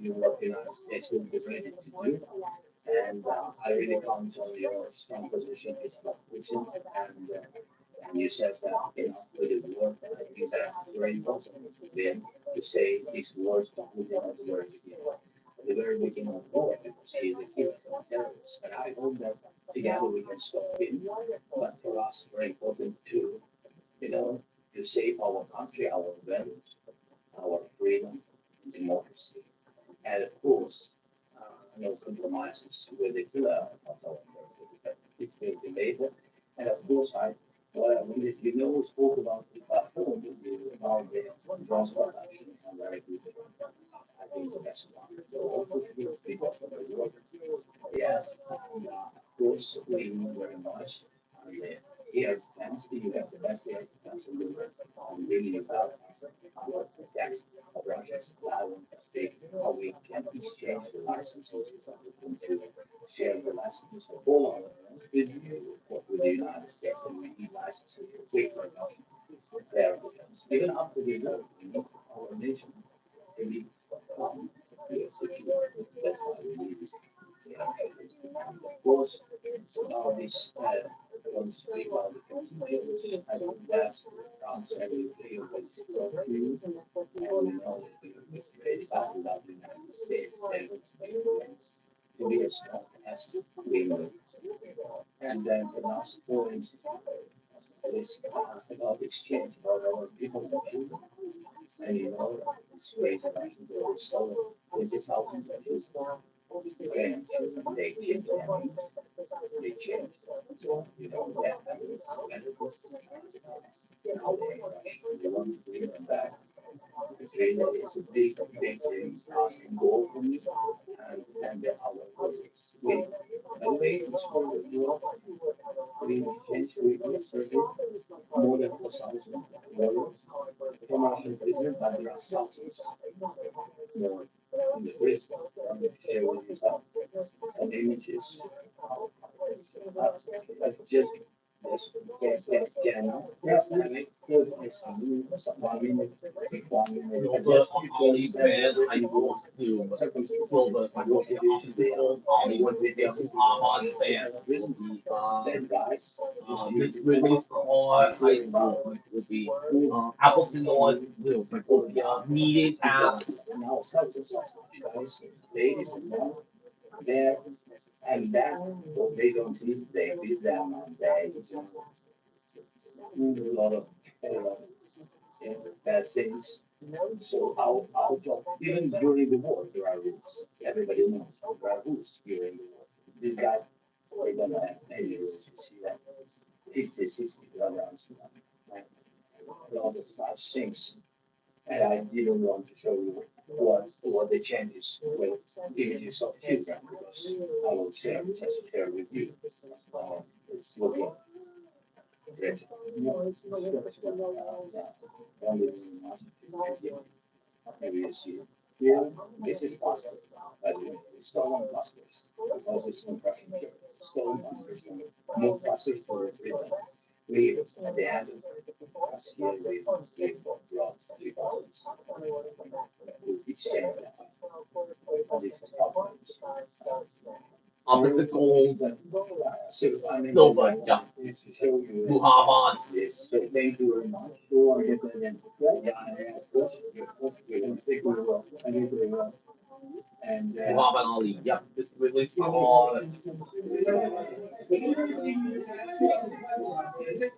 Europe, United States will be ready to do. And I really count on your strong position is not pushing and you said that with the word, I think that's very important then to say these words that we did at the very beginning. At the very beginning of the war, because he is the hero from terrorists. And I hope that together we can stop him. But for us, it's very important you know, to save our country, our values, our freedom, democracy, and of course, no compromises with the killer of our it will be later. And of course, if you know, we spoke about the platform, about the drones production, and very good. I think the best one. So, because of the work. Yes, of course, we know very much. And air defense, you have the best air defense in the world. And really about our attacks of Russia's allowing to speak how we can exchange the licenses to share the licenses for all our friends with you, with the United States, and we need licenses for quick production, fair defense. Even after the war, we need our nation to be secure. That's why we need this. Yeah. Of course, about this, don't speak about the constitution. I think that's France every day was you, and we know that the states started out in the United States, they would to be as strong as we move. And then the last point is about exchange for our people and it's great about the so 20,000 is and they change them, they change, that happens, and of course, they want to bring them back. It's really, it's a big task and goal for me, and our projects. By the way, it's for Europe, we change we survey more than 4,000 dollars. Commercial business, but there are thousands more in the risk share with you some images. But just yes, I make good some 1 minute, 1 minute. But just you can Ali understand Ben, I want to fill the contribution field. Anyone with the Muhammad fan, then guys, just use this the release card I would be Appleton on needed app. now substance guys, ladies and gentlemen, there and that what they don't eat, they feed them and they do a lot of uh, bad things. So our job, even during the war, there are rules. Everybody knows there are rules during the war. These guys, they don't have any rules. You see that 50, 60 kilograms, like a lot of such things. And I didn't want to show you what the changes with images of children because I will share with you. It's looking great. Only maybe you see it. Here, this is possible, but it's stolen passwords because it's compression here. Stolen passwords, more passwords for freedom. We at the end of last year we brought 3 passwords. We exchange that. This is possible. Opposite gold, So I mean, silver, yeah. it's to show you Muhammad, this. So thank you very much. So I get that in. Yeah, and of course, we're going to speak very well. I do very well. And Muhammad Ali, yeah. This release card.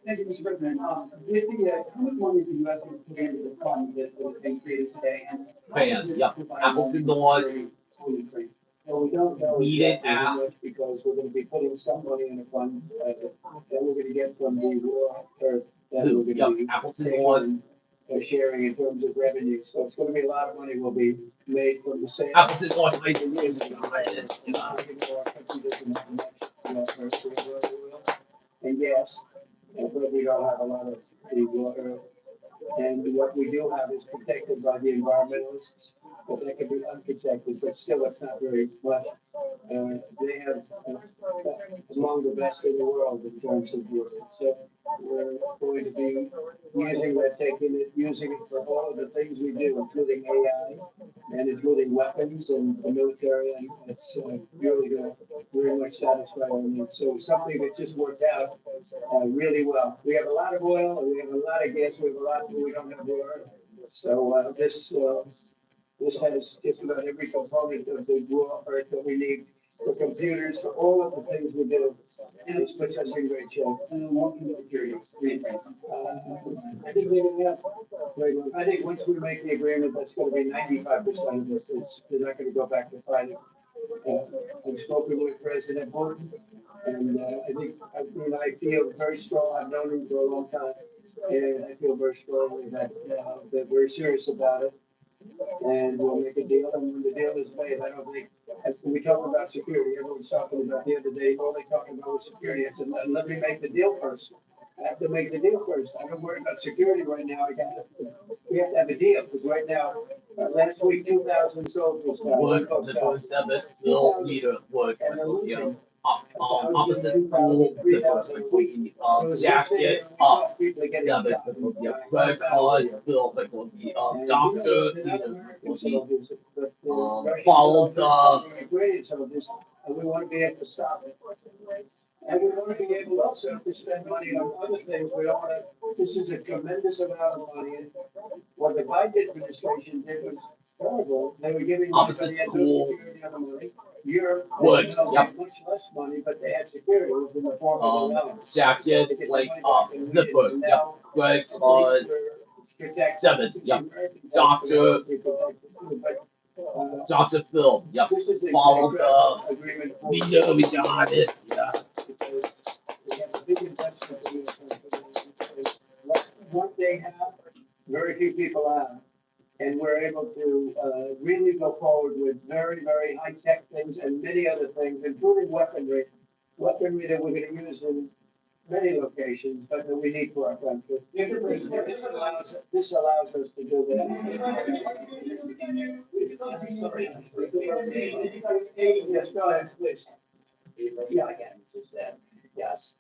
Mr. President, how much money is the U.S. going to put into the fund that has been created today? And how does Fan, this yeah. provide Appleton money on for Ukraine? Well, we don't know needed exactly how app. much because we're going to be putting some money in a fund that we're going to get from the war, or that we're going Yeah, to be Appleton taking on and sharing in terms of revenue. So it's going to be a lot of money will be made from the sale. Appleton on I And yes, but we don't have a lot of the water. And what we do have is protected by the environmentalists, but they can be unprotected, but still it's not very much. They have among the best in the world in terms of water. So we're going to be using that, taking it, using it for all of the things we do, including AI and including weapons and the military, and it's really going to very much satisfy our needs. So it's something that just worked out really well. We have a lot of oil, and we have a lot of gas, we have a lot, but we don't have water. So this has just about every component of the raw earth that we need for computers, for all of the things we do. This puts us in great shape. I think we have, I think once we make the agreement, that's gonna be 95% of this. They're not gonna go back to fighting. Uh, I've spoken with President Putin, and I feel very strong. I've known him for a long time, and I feel very strongly that we're serious about it, and we'll make a deal. And when the deal is made, I don't think, as we talk about security, everyone's talking about the other day, all they talking about was security. I said, let me make the deal first. I have to make the deal first. I don't worry about security right now. We have to have a deal, because right now, last week, 2,000 soldiers died. Would the first step still need a would, opposite school, the first jacket up, seven, red card, still, will be, doctor, leader, will be, followed, And we want to be able to stop it. And we want to be able also to spend money on other things. We don't want to, this is a tremendous amount of money. What the Biden administration did was horrible. They were giving opposite everybody had no school, security on the money. Europe, would, yep. had much less money, but they had security. It was in the form of allowance. Jacket, like, zipper, yep, red card, seven, yep, doctor, Dr. Phil, yep, This is a follow the, agreement. we know we got it, yeah. We have a big investment in this country. What they have, very few people have. And we're able to really go forward with very, very high-tech things and many other things, including weaponry that we're gonna use in many locations, but that we need for our country. This allows us to do that. Yes, go ahead, please. Yeah, again, just that, yes.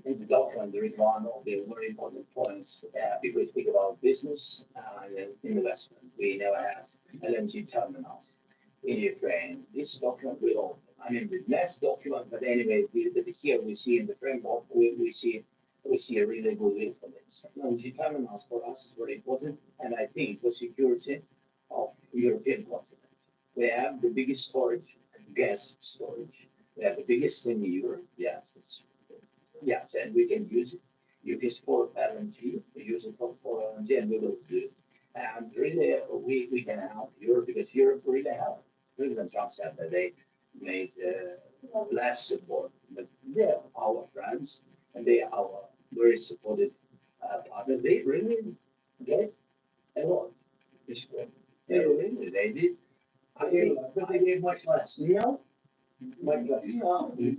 In the document, there is one of the very important points, if we speak about business and investment. We never had LNG terminals in Ukraine. This document will, I mean, the next document, but anyway, here we see in the framework, we see a really good win for this. LNG terminals for us is very important, and I think for security of European continent. We have the biggest storage, gas storage. We have the biggest in Europe. Yes, yes, and we can use it. Use it for LNG. We use it for LNG, and we will do it. And really, we can help Europe because Europe really helped. President Trump said that they made less support, but they're our friends and they are our very supportive partners. They really gave a lot. It's great. They did. I think, But they gave much less. no, Much less. no, no.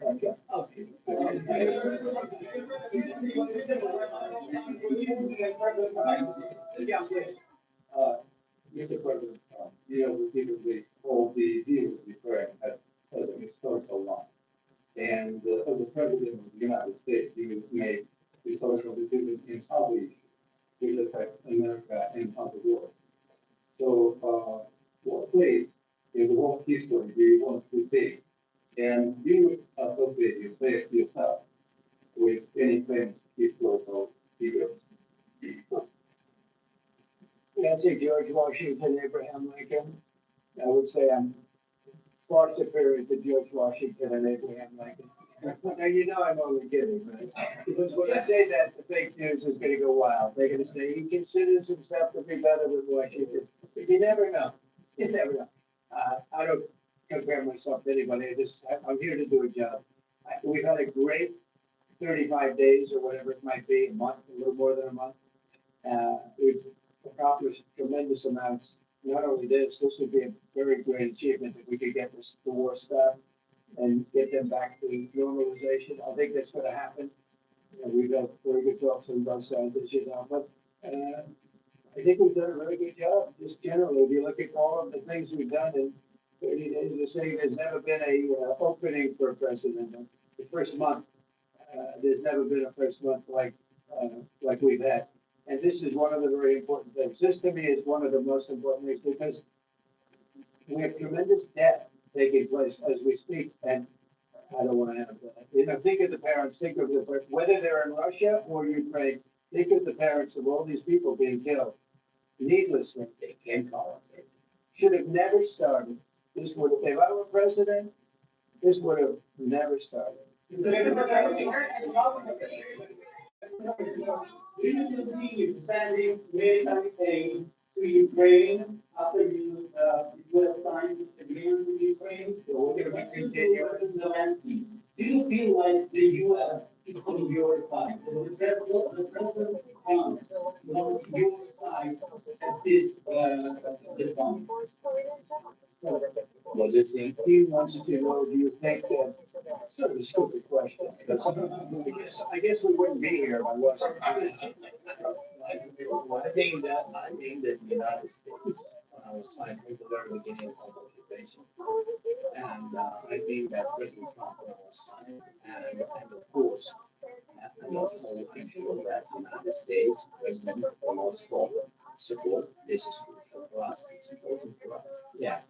Okay. Okay. Yeah, please. Mr. President, repeatedly called the deal with Ukraine as an historical one. And as the President of the United States, he made historical decisions in other issues which affect America and other world. So, what place in the world history do you want to take? And do you associate yourself with any famous historical figure? Nancy, George Washington, Abraham Lincoln. I would say I'm far superior to George Washington and Abraham Lincoln. Now, you know I'm only kidding, right? Because when I say that, the fake news is gonna go wild. They're gonna say he considers himself to be better than Washington. But you never know. You never know. I don't compare myself to anybody. I'm here to do a job. We've had a great 35 days or whatever it might be, a month, a little more than a month. We've accomplished tremendous amounts. Not only this would be a very great achievement if we could get the war stopped and get them back to normalization. I think that's gonna happen. We've had very good talks on both sides, as you know, but, I think we've done a very good job, just generally, if you look at all of the things we've done in 30 days, they're saying there's never been a, opening for a president. the first month. There's never been a first month like we've had. And this is one of the very important things. This to me is one of the most important things because we have tremendous debt taking place as we speak. And I don't want to have that. Think of the parents, think of whether they're in Russia or Ukraine, think of the parents of all these people being killed needlessly. They came calling. Should have never started. This would have, if I were president, this would have never started. Do you continue sending military aid to Ukraine after U.S. signed this agreement with Ukraine? So we're going to continue. Zelensky, do you feel like the U.S. is on your side? The president comes on your side at this point. Well, this thing, he wants to know, do you think that, sort of a stupid question, because I guess we wouldn't be here if I wasn't. I think that the United States, when I was signed from the very beginning of occupation, and I think that President Trump when I was signed, and of course, and also I feel that the United States President Moscow support this is crucial for us. It's important for us. Yeah.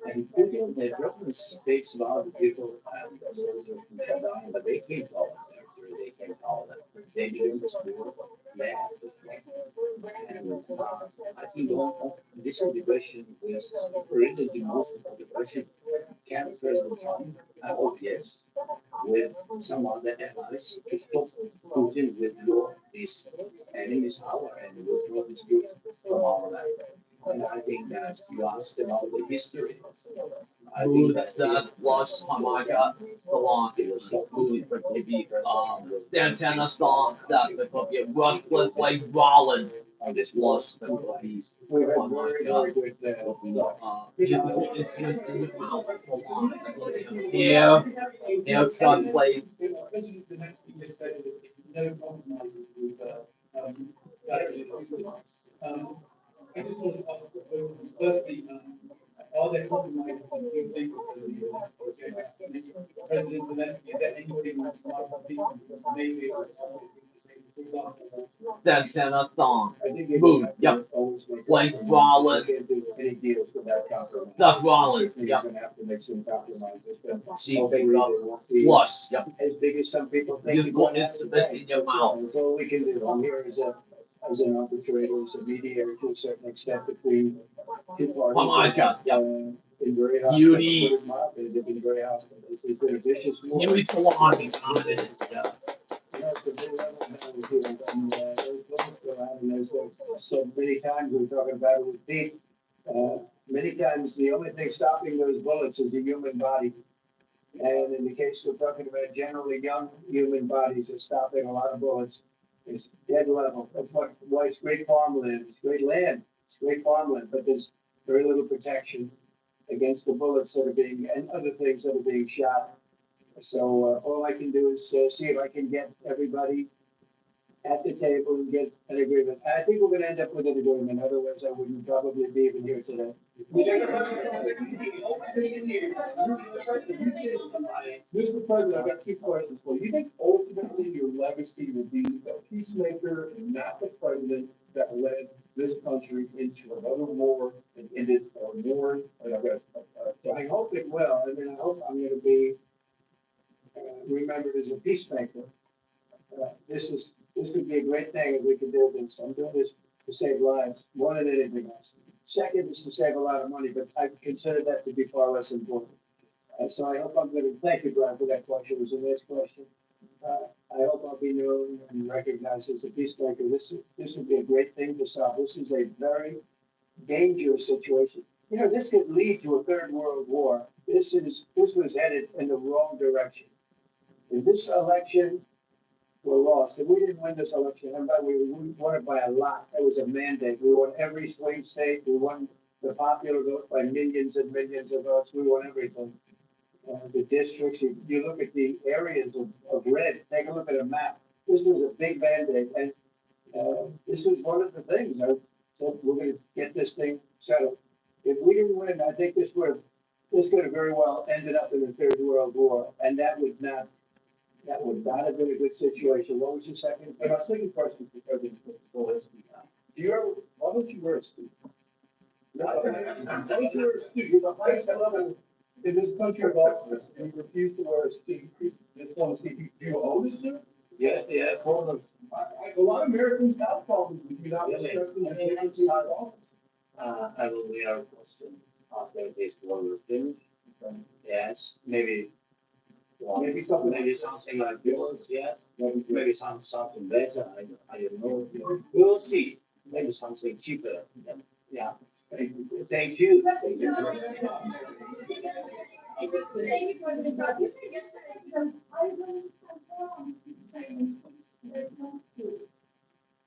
And people, the president speaks about the people and the soldiers from Shaddai, but they came to our territory, they came to our land. They begin to school, they have to fight. And I think this integration is really the most important question. Can President Trump, I hope yes, with some other allies to stop Putin withdraw this enemy's power and withdraw his troops from our land. And I think that you asked about the history. I think Boots that that was Hamaga belong to food for maybe Santana song that the copy Russell like Rollins on this was was the piece. We had Oh my very, God. very good, Musical instruments in the mouth. Belong. Yeah, yeah, Chuck plays. President Zelensky just said that no compromises with um, I just wanted to ask, firstly, are there compromises that you think President Zelensky, is there anything that might be maybe, for example, Santana song. I think you Boom, have to yep. always make. Like You Rollins. can't do any deals without compromise. Seth Rollins, Certainly yep. You're gonna have to make some compromises, but She hopefully picked they up won't be flush. Yep. as big as some people think. Just put instruments in your mouth. That's all we can do. I'm here as an arbitrator, as a mediator to a certain extent between two parties. Come on, John. Yep. Been very hostile. Beauty. To put it mildly. They've been very hostile. It's been a vicious war. You need to log in on it. Yeah. You know, it's a big level battlefield, and those bullets go out, and there's so many times we're talking about it with Pete. Many times the only thing stopping those bullets is the human body. And in the case we're talking about, generally young human bodies are stopping a lot of bullets. It's dead level. That's why it's great farmland. It's great land. It's great farmland, but there's very little protection against the bullets that are being and other things that are being shot. So all I can do is see if I can get everybody at the table and get an agreement. I think we're going to end up with an agreement. Otherwise, I wouldn't probably be even here today. Mr. President, I've got two questions for you. You think ultimately your legacy will be a peacemaker and not the president that led this country into another war and ended or more? And I've got, I hope it will. I mean, I hope I'm going to be remembered as a peacemaker. This would be a great thing if we could do this. I'm doing this to save lives more than anything else. Second is to save a lot of money, but I consider that to be far less important. So I hope I'm going to thank you, Brian, for that question. It was a nice question. I hope I'll be known and recognized as a peacemaker. This would be a great thing to solve. This is a very dangerous situation. You know, this could lead to a third world war. This was headed in the wrong direction. In this election, were lost. And we didn't win this election, and we won it by a lot. It was a mandate. We won every swing state. We won the popular vote by millions and millions of votes. We won everything. The districts, you look at the areas of red, take a look at a map. This was a big mandate, and this was one of the things. I said, we're going to get this thing settled. If we didn't win, I think this could have very well ended up in the Third World War, and that would not That would not have been a good situation. What was your second? And my second question for President Flores, do you ever, why don't you wear a suit? Why don't you wear a suit? You're the highest level in this country of office, and you refuse to wear a suit. You just want to see, do you own a suit? Yeah, yeah, for them. A lot of Americans have problems with you not respecting the dignity of office. I will wear a costume after this war will finish. Yes, maybe. Well, maybe something like yours, yes. Maybe something better. I don't know. We'll see. Maybe something cheaper. Yeah. Thank you. Thank you. Thank you.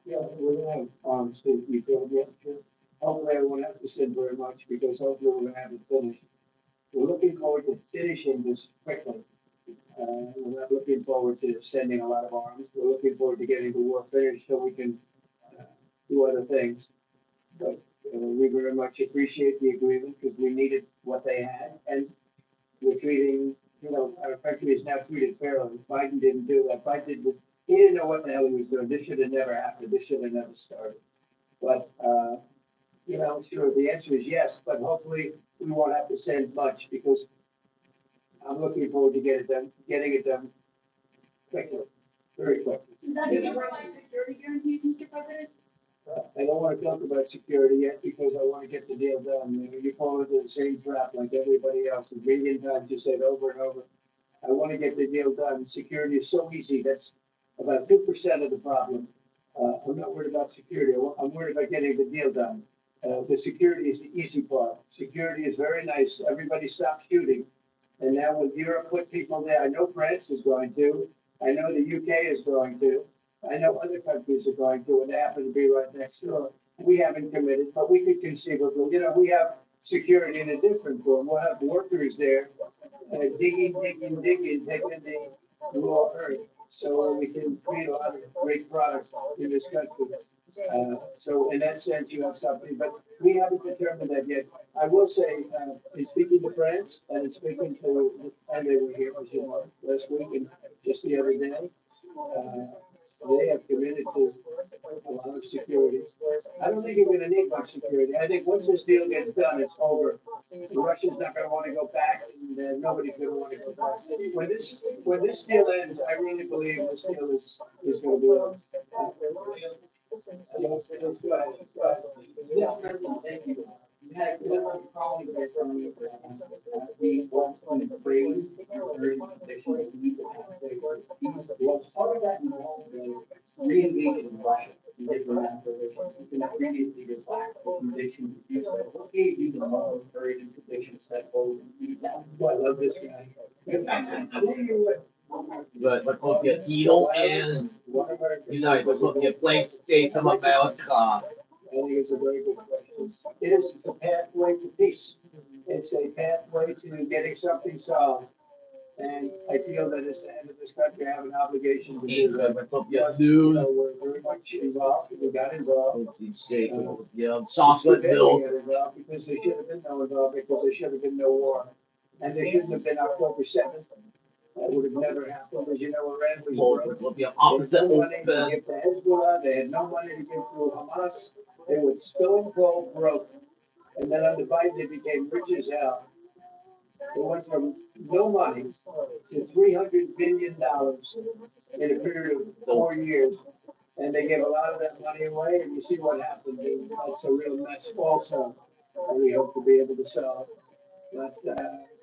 Yeah, we're gonna have, state rebuild yet, too. Hopefully I won't have to say very much because hopefully we're gonna have it finished. We're looking forward to finishing this quickly. We're not looking forward to sending a lot of arms. We're looking forward to getting the war finished so we can, do other things. But, we very much appreciate the agreement because we needed what they had and we're treating, our country is now treated fairly. Biden didn't do that. He didn't know what the hell he was doing. This should have never happened. This should have never started. But, sure, the answer is yes, but hopefully we won't have to send much because I'm looking forward to getting it done quickly, very quickly. Does that mean provide security guarantees, Mr. President? I don't want to talk about security yet because I want to get the deal done. You fall into the same trap like everybody else. A million times you say it over and over. I want to get the deal done. Security is so easy. That's about 2% of the problem. I'm not worried about security. I'm worried about getting the deal done. The security is the easy part. Security is very nice. Everybody stopped shooting. And now when Europe put people there, I know France is going to. I know the UK is going to. I know other countries are going to, and they happen to be right next door. We haven't committed, but we could conceivably, we have security in a different form. We'll have workers there digging, taking the raw earth. So we can create a lot of great products in this country. So in that sense, you have something, but we haven't determined that yet. I will say, in speaking to friends and in speaking to, and they were here, as you know, last week and just the other day, they have committed to a lot of security. I don't think you're gonna need much security. I think once this deal gets done, it's over. The Russians not gonna wanna go back, and nobody's gonna wanna go back. When this deal ends, I really believe this deal is gonna be over. Let's go ahead. Yeah, President, thank you. You had a colleague there from me, he wants to praise during conditions. Was part of that involved in re-engaging Russia in diplomatic relations, something that previous leaders lacked the conviction to do so. What gave you the moral courage and conviction to step forward and lead that? Well, I love this guy. Who are you with? But hope you heal and unite. Hope you play States of America. I think it's a very good question. It is a pathway to peace. It's a pathway to getting something solved. And I feel that as the head of this country, I have an obligation to do that. But hope you Plus, lose. we're very much involved. We got involved. Yeah, chocolate milk. Because there should have been no involved, because there should have been no war. And there shouldn't have been October 7th. That would have never happened, because Iran was broke. Will be They opposite had no money to open. give to Hezbollah, they had no money to give to Hamas, they were stone cold broke. And then under Biden, they became rich as hell. They went from no money to $300 billion in a period of 4 years. And they gave a lot of that money away, and you see what happened. That's a real mess also, and we hope to be able to solve. But,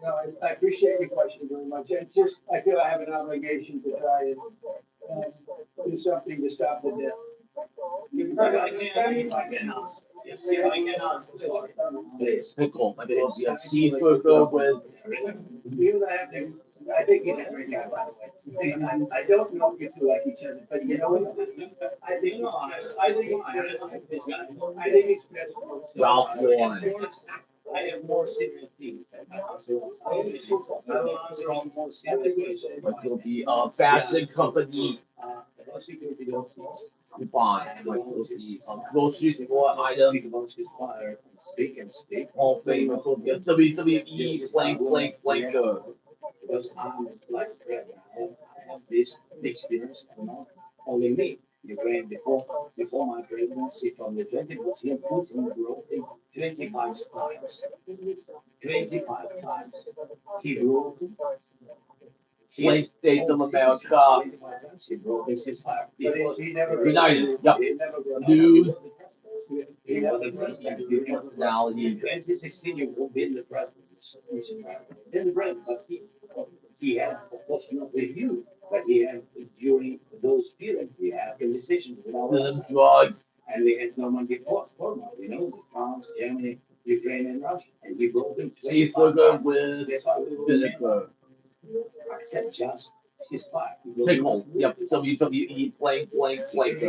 no, I appreciate your question very much. And just, I feel I have an obligation to try and do something to stop the death. If I can ask. Yes, if I can ask. Please. Pickle. I guess you have seafood with. You have to, I think he's a great guy, by the way. I don't know if you two like each other, but you know what? I think he's special. I think he's special. I think he's special. Ralph Lauren. I have more serious things. I will answer on more serious. Which will be a fashion company coupon. Which will be grocery store item. Speak and speak. All favors will be a WWE blank blank blanker. Because I'm like, have this experience, and not only me. Ukraine before my presidency from the 2014, Putin broke it 25 times. 25 times. He broke United States of America, he broke his ceasefire. He never. United, yep. He never brought. News, He was the president during personality. 2016, you will be the president. Then Brent, but he had, of course, not review, but he had during those periods, we had conversations with our The drugs, and we had Normandy format, with France, Germany, Ukraine, and Russia, and we broke them. cheeseburger with That's why we will vinegar. accept just his fire. Pickle, yep, WWE, blank, blank, blank.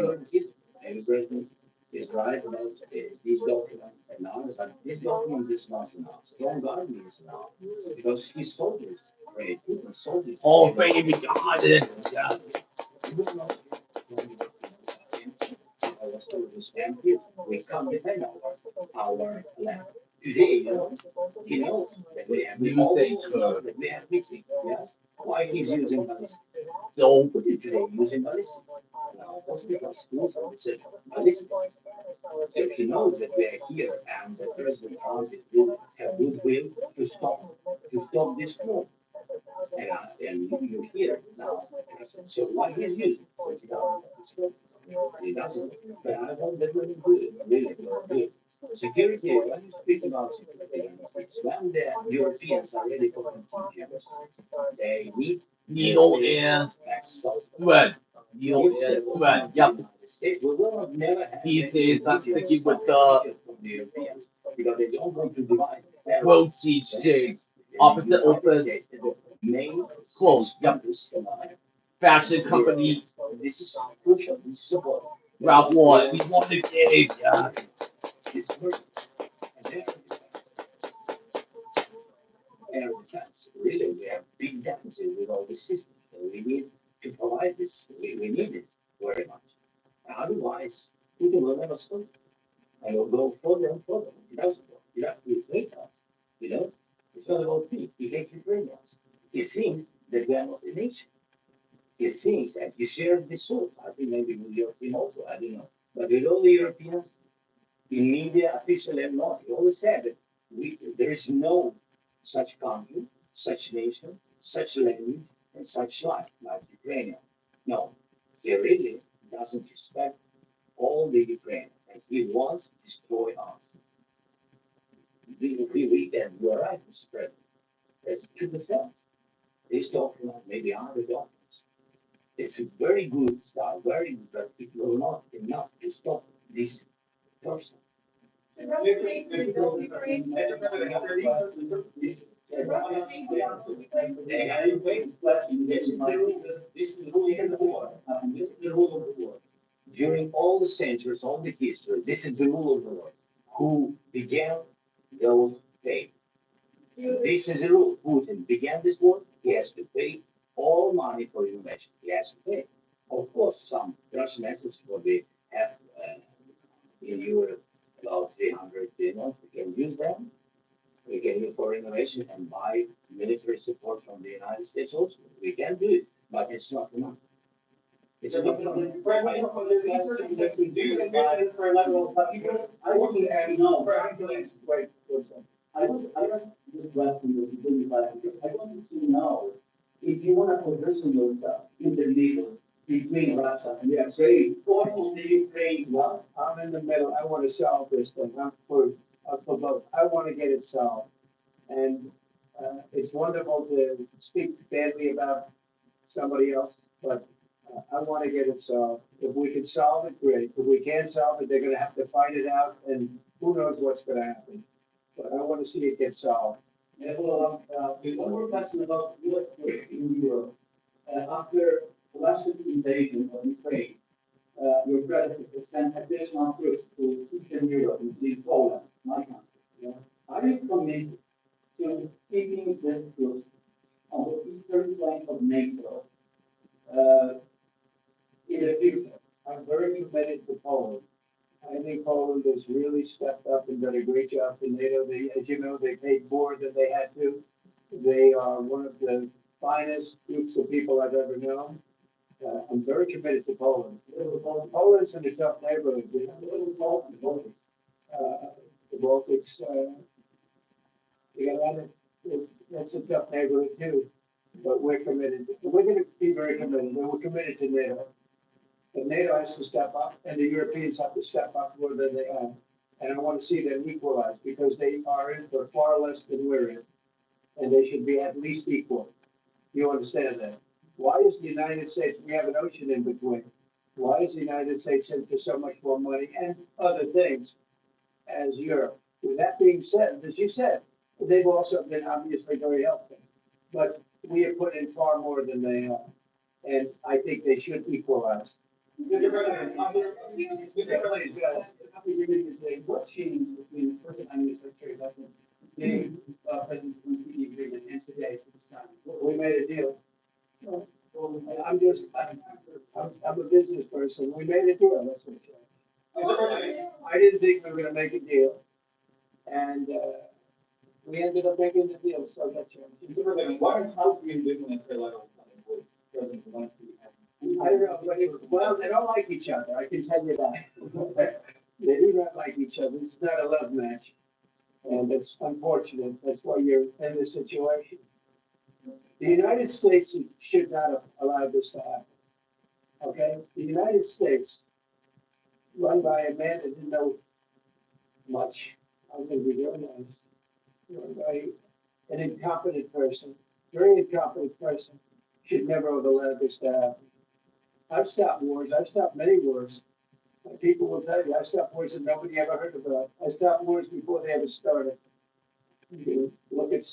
And the president is right about these documents and now, but this document is not enough. Strong army is enough because his soldiers, right? Soldiers. Oh, baby, got it. Yeah. I was told to stand here. We can't defend our land. Today, he knows that we have You think, that we have mixing. Yes. Why he's using ballistic? So, Today using ballistic. Now, hospital schools are said ballistic. So he knows that we are here and the President France is will have goodwill to stop this war. And you hear now. So why he's using? He doesn't. But I hope that we're good. Really good. Security, when you speak about security, it's when the Europeans are ready for contingents, they need needle and thread. Needle and thread, yep. We will never have These days, I'm sticking with from the Europeans because they don't want to divide. protein shakes. Opposite open, Main close, yep. Fashion company, This is crucial. This is support. Ralph Lauren, we won the game, yeah. It's very- and defense, really, we have big deficit with all the systems. And we need to provide this. We need it very much. Otherwise, people will never stop. And will go further and further. It doesn't work. You have to hate us. You know? It's not about me. He hates Ukrainians. He thinks that we are not a nation. He thinks that he shares the soul. I think maybe with your team also, I don't know. But with all the Europeans, in media, official and not, he always said that there is no such country, such nation, such language, and such life like Ukraine. No, he really doesn't respect all the Ukraine, and he wants to destroy us. We can, you're right, Mr. President. Let's keep this up. This document, maybe other documents. It's a very good start, very good, but it will not enough to stop this person. The representation of Ukraine. They have to wait. This is the rule. This is the rule of the war. This is the rule of the war. During all the centuries, all the history, this is the rule of the war. Who began those pay. This is the rule. Putin began this war. He has to pay all money for innovation. He has to pay. Of course, some Russian assets will be have in Europe about 300 billion. We can use them. We can use for innovation and buy military support from the United States also. We can do it, but it's not enough. It's not enough. Because I want to know. Wait, what's that? I asked this question that you didn't like, because I wanted to know if you want to position yourself in the middle between Russia and Yeah, Ukraine, or on the Ukraine one. I'm in the middle. I want to solve this thing. I'm for both. I want to get it solved. And it's wonderful to speak badly about somebody else, but I want to get it solved. If we can solve it, great. If we can't solve it, they're going to have to fight it out, and who knows what's going to happen. But I want to see it get solved. And well, there's one more question about US troops in Europe. After Russian invasion of Ukraine, your predecessor sent additional troops to Eastern Europe, including Poland, my country. Yeah. Are you committed to keeping these troops on the eastern flank of NATO in the future? I'm very committed to Poland. I think Poland has really stepped up and done a great job for NATO. They, as you know, they paid more than they had to. They are one of the finest groups of people I've ever known. I'm very committed to Poland. Poland's in a tough neighborhood. You know, the Baltics, you got a lot of, that's a tough neighborhood too. But we're committed. We're going to be very committed. And we're committed to NATO. But NATO has to step up, and the Europeans have to step up more than they have. And I want to see them equalize because they are in for far less than we're in, and they should be at least equal. You understand that? Why is the United States, we have an ocean in between. Why is the United States in for so much more money and other things as Europe? With that being said, as you said, they've also been obviously very helpful. But we have put in far more than they have. And I think they should equalize. What changed between the first time you Secretary of Defense getting President Zelensky agreement and today to this time? We made a deal. I'm just, I'm a business person. We made a deal, that's what it is. I didn't think we were gonna make a deal. And, we ended up making the deal, so that's it. How do you envision a trilateral summit with President Zelensky? I don't know, but well, they don't like each other, I can tell you that. They do not like each other, it's not a love match. And it's unfortunate, that's why you're in this situation. The United States should not have allowed this to happen. Okay, the United States, run by a man that didn't know much, I'm gonna be very nice, run by an incompetent person, very incompetent person, should never have allowed this to happen. I've stopped wars, I've stopped many wars. And people will tell you, I stopped wars that nobody ever heard about. I stopped wars before they ever started. You can look at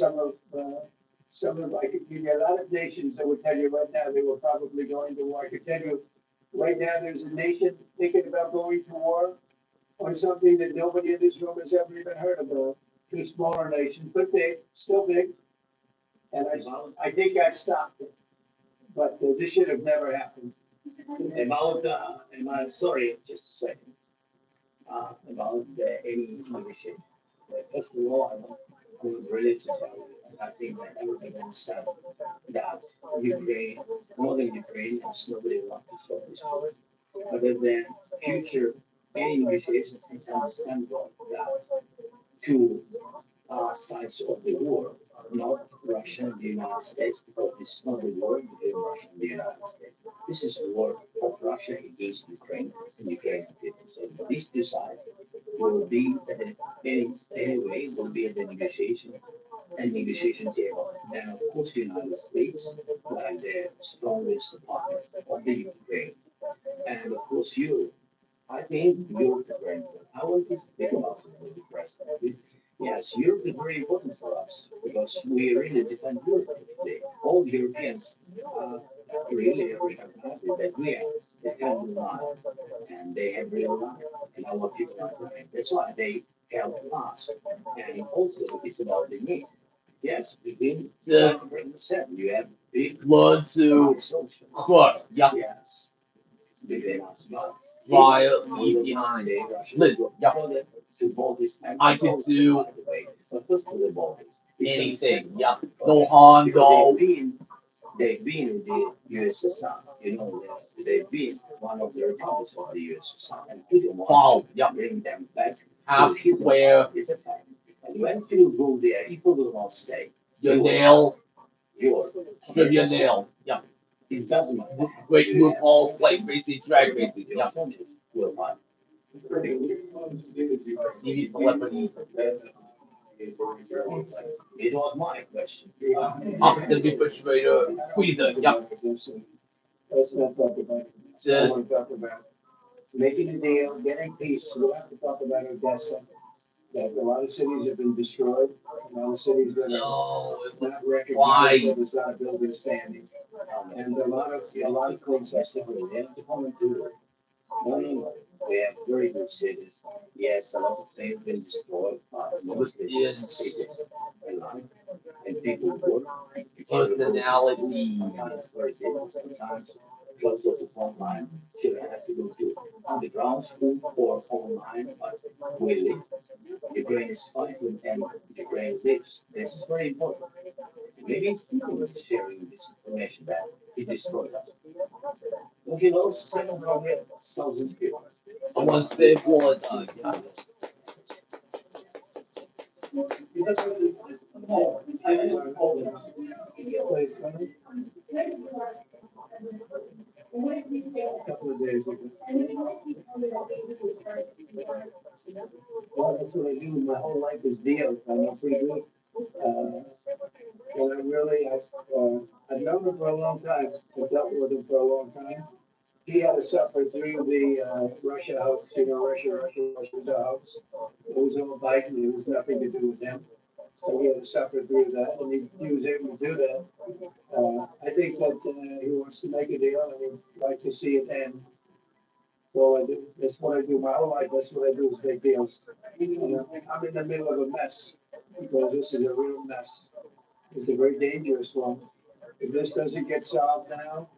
I could give you a lot of nations that would tell you right now they were probably going to war. I could tell you right now there's a nation thinking about going to war on something that nobody in this room has ever even heard about. Two smaller nations, but big, still big. And I think I stopped it. But this should have never happened. Sorry, just a second. About the any leadership. First of all, I'm ready to tell you, I think that everybody understands that Ukraine, northern Ukraine, has nobody want to solve this problem. Other than future any negotiations, it's understandable that two sides of the war, not Russia and the United States, because this is not a war between Russia and the United States. This is a war of Russia against Ukraine and Ukraine against. So these two sides will be at anyway will be at the negotiation table. Then of course the United States, like the strongest partner of the Ukraine, and of course Europe. I think Europe is very important. I want to speak about it with the president. Yes, Europe is very important for us because we really defend Europe today. All Europeans really recognize that we are defending life and they have real life and our people are dying. That's why they help us. And also it's about the need. Yes, within The 100%, you have big blood to social. court. Yeah. Yes. Between us, but While leave behind. Listen, yeah. I can do anything. Yeah. No harm, no. They've been in the USSR, you know, they've been one of the republics of the USSR, and people Wow. want Yeah. to bring them back. Half where It's a fact. And when people go there, people will not stay. your nail, Yours. strip your nail. Yeah. It doesn't matter. Great RuPaul, like racing, drag racing. Your Yeah. soldiers will fight. TV celebrity. It was my question. Opposite refrigerator, freezer. Yeah. Let's not talk about it. I The- want to talk about making a deal, getting peace. We have to talk about Odessa. That a lot of cities have been destroyed. A lot of cities that are No, it was not recognized. why. There's not a building standing. And a lot of things are still. They have to come and do it. No, no, no. We have very good cities. Yes, a lot of things been destroyed, but mostly Yes. cities alive. And people work. Personality. Sometimes very difficult, sometimes close to the front line. Children have to go to underground school or online, but we live. Ukraine is fighting and Ukraine lives. This is very important. Maybe it's people that's sharing this information that he destroyed us. Well, he lost 700,000 people. 我们飞过的呀，Place, a couple of days ago. Well, that's what I do. My whole life is deals. I know pretty good. And I really, I've known him for a long time. I've dealt with him for a long time. He had to suffer through the Russia hoax, Russia hoax. It was all Biden. It was nothing to do with him. So he had to suffer through that, and he was able to do that. I think that he wants to make a deal, and I would like to see it end. So I do, that's what I do my whole life, that's what I do is make deals. I'm in the middle of a mess, because this is a real mess. It's a very dangerous one. If this doesn't get solved now,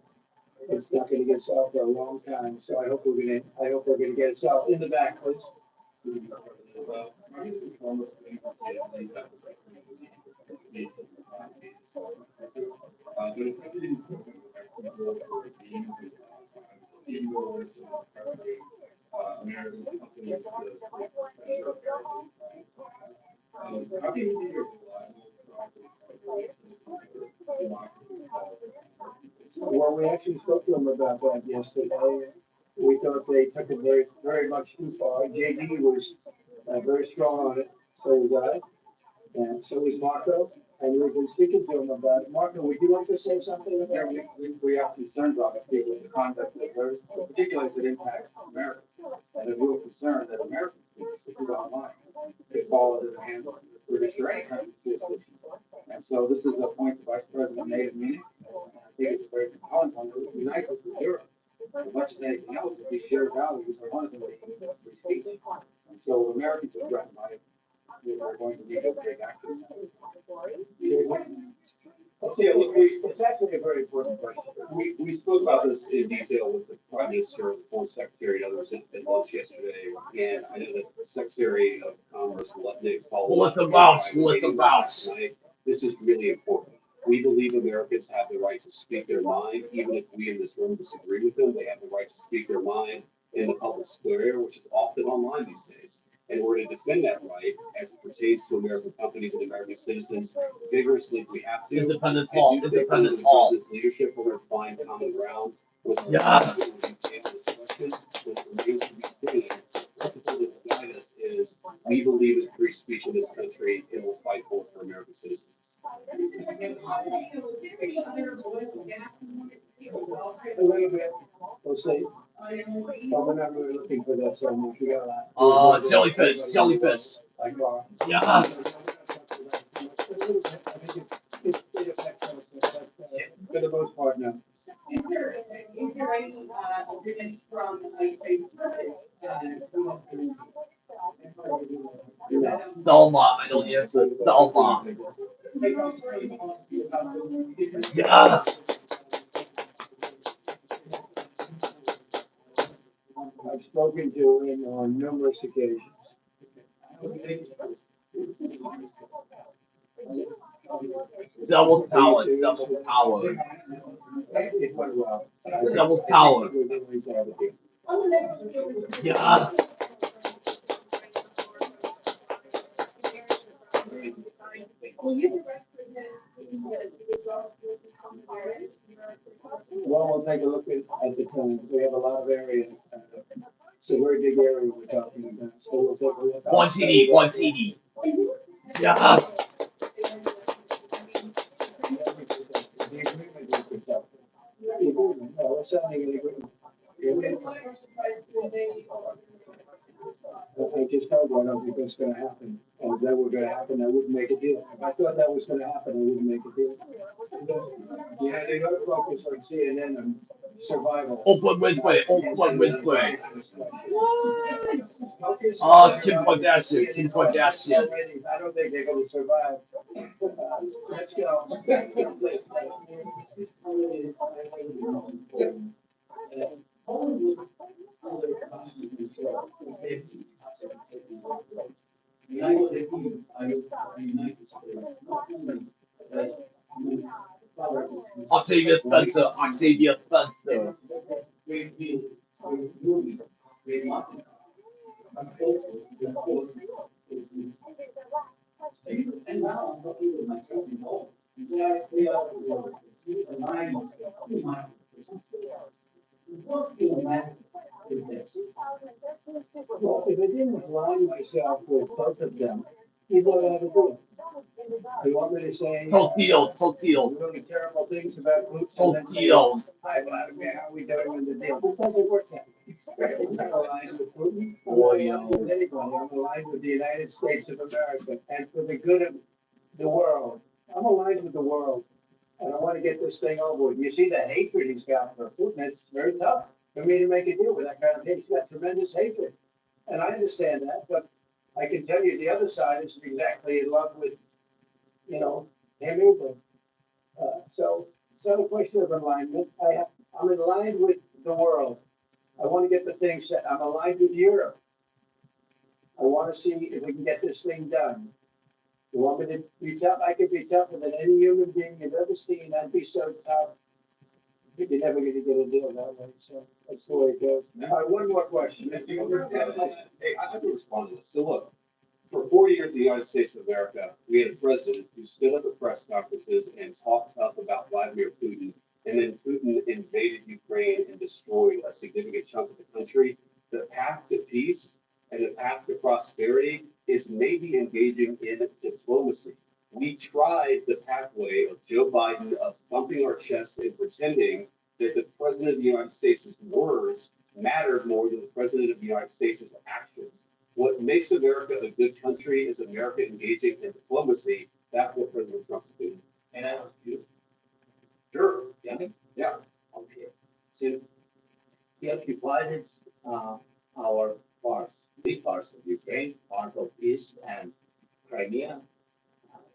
it's not gonna get solved for a long time, so I hope we're gonna get it solved. In the back, please. Well, we actually spoke to them about that yesterday. We thought they took it very, very much too far. JD was very strong on it, so was I. And so is Marco, and we've been speaking to him about it. Marco, would you like to say something Yeah, about it? we have concerns obviously with the conduct of those, particularly as it impacts America. And a real concern that Americans, particularly online, could fall into the hands of the British or any country's jurisdiction. And so this is a point the Vice President made at meeting. And I think it's a very compelling one that would unite us with Europe. As much as anything else, if we share values, are one of them being free speech. And so Americans are threatened by it. We're going to need to take action. Yeah, look, It's actually a very important question. we spoke about this in detail with the Prime Minister, the Foreign Secretary, and others at lunch yesterday. And I know that the Secretary of Commerce will let Nick follow我up.的 vouch， 我的 vouch。 Tonight. This is really important. We believe Americans have the right to speak their mind, even if we in this room disagree with them. They have the right to speak their mind in the public square, which is often online these days. And we're going to defend that right as it pertains to American companies and American citizens vigorously if we have to. Independence I Hall, do think Independence with Hall. This leadership, we're going to find common ground with Yeah. this question, which remains to be seen. The principle that guide us is we believe in free speech in this country and will fight for it for American citizens. A little bit, we'll see. But we're not really looking for that so much. We got a lot. Jellyfish, jellyfish. Like, well, Yeah. a little bit. I think it affects us, but for the most part, no. Is there any, agreement from Selma, I know the answer. Selma. Yeah. I've spoken to him on numerous occasions. Double tower, double tower. It went well. Double tower. We're gonna resolve it. Yeah. Well, we'll take a look at the time. We have a lot of areas. It's a very big area we're talking about, so we'll take a look. One CD, one CD. Yeah. The agreement is protected. The agreement, no, we're signing an agreement. I just told you I don't think that's gonna happen. And if that were gonna happen, I wouldn't make a deal. If I thought that was gonna happen, I wouldn't make a deal. Yeah, they gotta focus on CNN and survival. Open Winfrey, Open Winfrey. Kim Kardashian, Kim Kardashian. I don't think they're gonna survive. Let's go. Octavia Spencer, Octavia Spencer. And now I'm talking with my son-in-law. We are aligned with my what's the matter with this? Well, if I didn't align myself with both of them, here's what I would do. You want me to say? Tostitos. Really terrible things about groups. Tostitos. I don't care how we doing in the deal. It doesn't work that way. I'm not aligned with Putin. I'm not Boy, aligned with anybody. I'm aligned with the United States of America and for the good of the world. I'm aligned with the world. And I want to get this thing over with. You see the hatred he's got for Putin. It's very tough for me to make a deal with that kind of hate. He's got tremendous hatred. And I understand that, but I can tell you the other side is exactly in love with, him either. So it's not a question of alignment. I'm aligned with the world. I want to get the thing set. I'm aligned with Europe. I want to see if we can get this thing done. You want me to be tough? I could be tougher than any human being you've ever seen. I'd be so tough. You're never going to get a deal that way. So that's the way it goes. All right, one more question. Hey, I have to respond to this. So look, for 4 years in the United States of America, we had a president who stood up at press conferences and talked tough about Vladimir Putin. And then Putin invaded Ukraine and destroyed a significant chunk of the country. The path to peace and the path to prosperity is maybe engaging in diplomacy. We tried the pathway of Joe Biden of thumping our chest and pretending that the president of the United States' words mattered more than the president of the United States' actions. What makes America a good country is America engaging in diplomacy. That's what President Trump's doing. And I was you. Sure. Yeah. Yeah. Okay. So he occupied our parts, big parts of Ukraine, part of East and Crimea.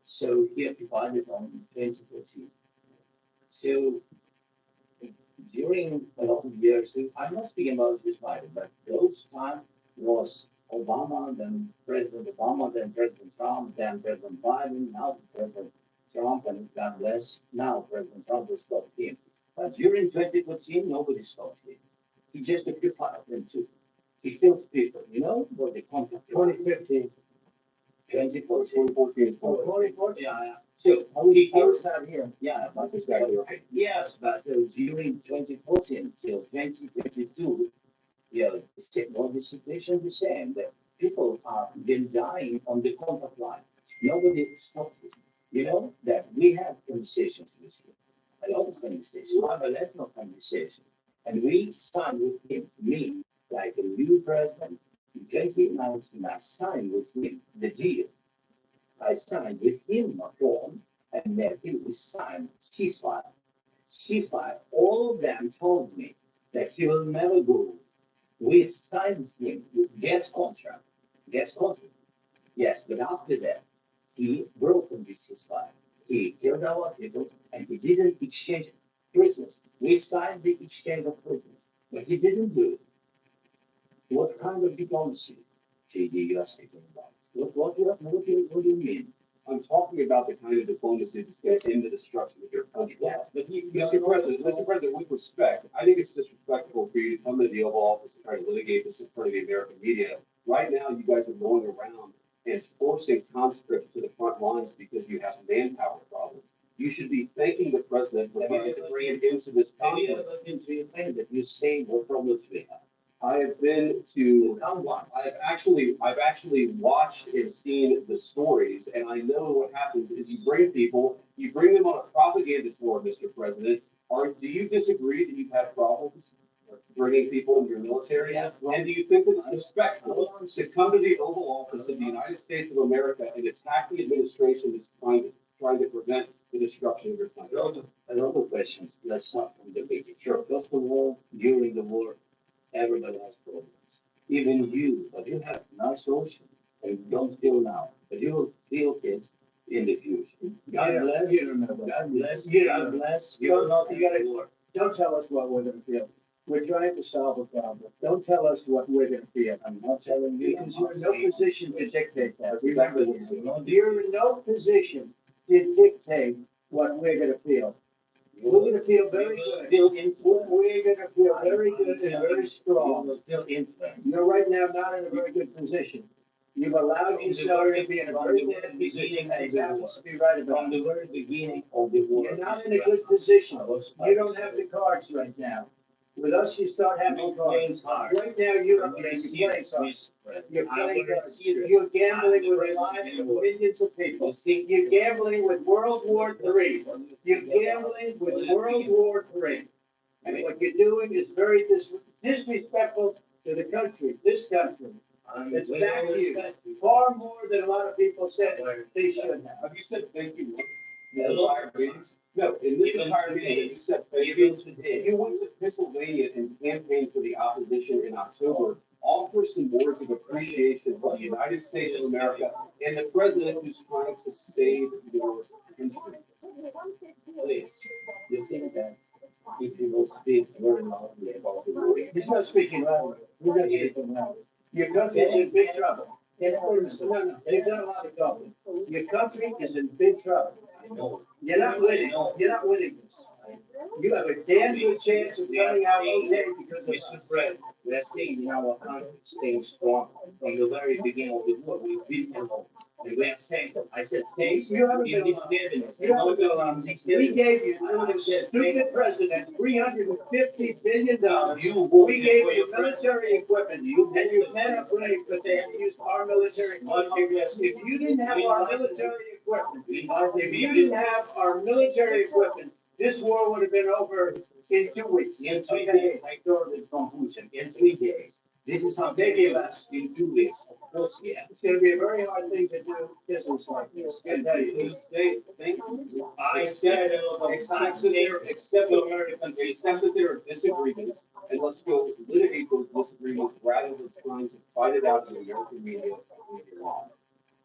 So he occupied it on 2014. So during a lot of years, I'm not speaking about this Biden, but those time was Obama, then President Obama, then President Trump, then President Biden, now President Trump, and God bless, now President Trump will stop him. But during 2014, nobody stopped him. He just occupied them too. He killed people, what they call 2015. 2014. 2014. 2014. Yeah. So He he killed was not here. yeah, but That's exactly right. yes, but during 2014 till 2022, the situation the same. The people have been dying on the contact line. Nobody stopped it. You know that we have conversations with him, a lot of conversations, bilateral conversation, and we signed with him, me, like a new president. In 2019, I signed with him the deal. I signed with him a form, and then he will sign ceasefire. Ceasefire. All of them told me that he will never go. We signed him with gas contract. Gas contract. Yes, but after that, he broke on this ceasefire. He killed our people, and he didn't exchange prisoners. We signed the exchange of prisoners, but he didn't do it. What kind of diplomacy, JD, you are speaking about? What do you mean? I'm talking about the kind of diplomacy that's going to end the destruction of your country. Yes, but Mr. President, with respect, I think it's disrespectful for you to come into the Oval Office and try to litigate this in front of the American media. Right now, you guys are going around and forcing conscripts to the front lines because you have manpower problems. You should be thanking the president for trying to bring it into this maybe conflict. I look into your thing that you say what problems we have. I have been to Come once. I've actually watched and seen the stories, and I know what happens is you bring them on a propaganda tour, Mr. President. Do you disagree that you've had problems bringing people into your military? Yeah. And do you think that it's respectful to come to the Oval Office of the United States of America and attack the administration that's trying to prevent the destruction of your country? A lot of questions. Let's start from the beginning. Sure. First of all, during the war, everybody has problems. Even you, but you have nice ocean, and you don't feel now, but you will feel it in the future. God bless you. God bless you. God bless you. Will not be at war. Don't tell us what we're gonna feel. We're trying to solve a problem. Don't tell us what we're gonna feel. I'm not telling you. Because you're in no position to dictate that. That's exactly what You're in no position to dictate what we're gonna feel. We're gonna feel very good. We're gonna feel very good and very strong. Feel influence. You're right now not in a very good position. You've allowed yourself to be in a very bad position, and it happens to be right From about the it. very beginning of the war. You're not in a good position. You don't have the cards right now. With us, you start having cards. Right now, you're playing cards. You're playing cards. You're gambling with the lives of millions of people. You're gambling with World War III. You're gambling with World War III. And what you're doing is very disrespectful to the country, this country. It's back to you, far more than a lot of people said they should have. Have you said thank you once? Yeah. This entire meeting? No, in this Even entire today, meeting, you said thank even you. today. You went to Pennsylvania and campaigned for the opposition in October. Offer some words of appreciation for the United States of America and the president who's trying to save your country. Please, you think that if you will speak very loudly about the war. He's not speaking loudly. We're not speaking loudly. Your country is in big trouble. No, they've done a lot of talking. Your country is in big trouble. I know. You're not winning. You're not winning this. You have a damn good chance of coming out okay because Mr. of us. Fred, we are staying in our country, staying strong. From the very beginning of the war, we've been alone. And we are saying, I said, thanks You haven't in been this alone. cabinet. You haven't been alone. We gave you, I under the said, stupid president, $350 billion. You We gave you military equipment, and you met up running, but they have used our military equipment. If you didn't have our military equipment, if you didn't have our military equipment, this war would have been over in 2 weeks. In 3 days, I heard it from Putin, in 3 days. This is how Maybe less. in 2 weeks, of course, yeah. It's gonna be a very hard thing to do business like this, I tell you. Please say thank you. I said, Accept that there are disagreements, and let's go litigate those disagreements rather than trying to fight it out in the American media.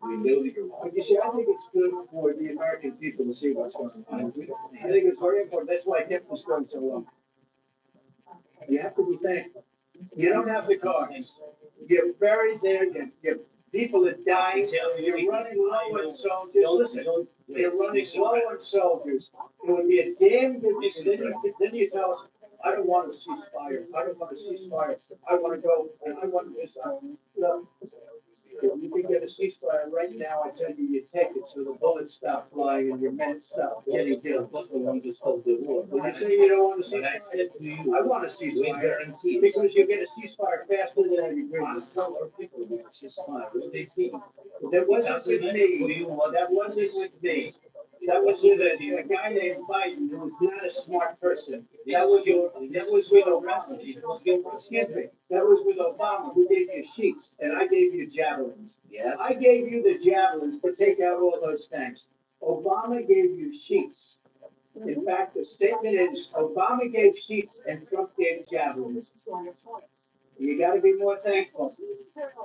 We know that you're wrong. But you see, I think it's good for the American people to see what's going on. I think it's very important. That's why I kept this going so long. You have to be thankful. You don't have the cards. You're buried there. People are dying. You're running low on soldiers. Listen, you're running low on soldiers. It would be a damn good thing. Then you tell us, I don't want to ceasefire. I don't want to ceasefire. I want to go and I want this. Look, if you can get a ceasefire right now, I tell you, you take it so the bullets stop flying and your men stop getting killed. Plus, we want to stop the war. When you say you don't want to But I ceasefire, said to you, I want a we ceasefire. guarantee. Because you get a ceasefire faster than any Ask agreement. our people, it's just fine, what they think. That wasn't with me. That wasn't with me. That was with a guy named Biden who was not a smart person. That was with Obama. Excuse me. That was with Obama who gave you sheets and I gave you javelins. Yes. I gave you the javelins to take out all those tanks. Obama gave you sheets. In fact, the statement is Obama gave sheets and Trump gave javelins. You gotta be more thankful.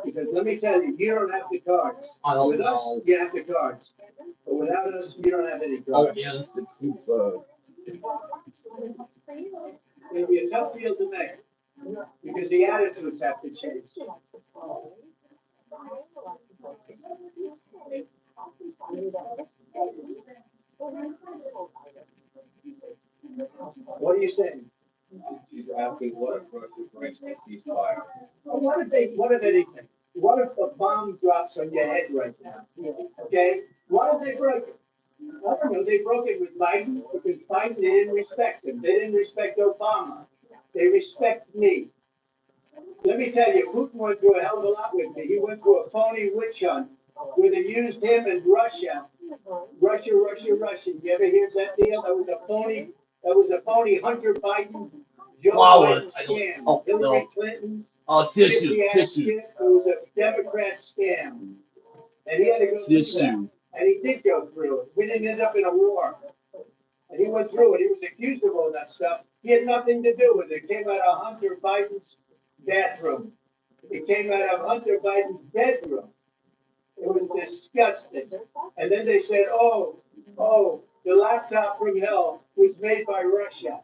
Because let me tell you, you don't have the cards. I don't With us, know. you have the cards. But without us, you don't have any Oh, cards. yes, the truth. It'll be a tough deal to make. Because the attitudes have to change. What are you saying? She's asking what approach to breach the ceasefire. Well, what if anything? What if a bomb drops on your head right now? Okay? What if they break it? I don't know, they broke it with Biden because Biden didn't respect him. They didn't respect Obama. They respect me. Let me tell you, Putin went through a hell of a lot with me. He went through a phony witch hunt where they used him in Russia. Russia. You ever hear that deal? That was a phony Hunter Biden, Joe Flowers. Biden scam. Oh, Hillary no. Clinton. Tissue. It was a Democrat scam. And he had to go through that. Tissue. And he did go through it. We didn't end up in a war. And he went through it. He was accused of all that stuff. He had nothing to do with it. It came out of Hunter Biden's bathroom. It came out of Hunter Biden's bedroom. It was disgusting. And then they said, oh, the laptop from hell was made by Russia.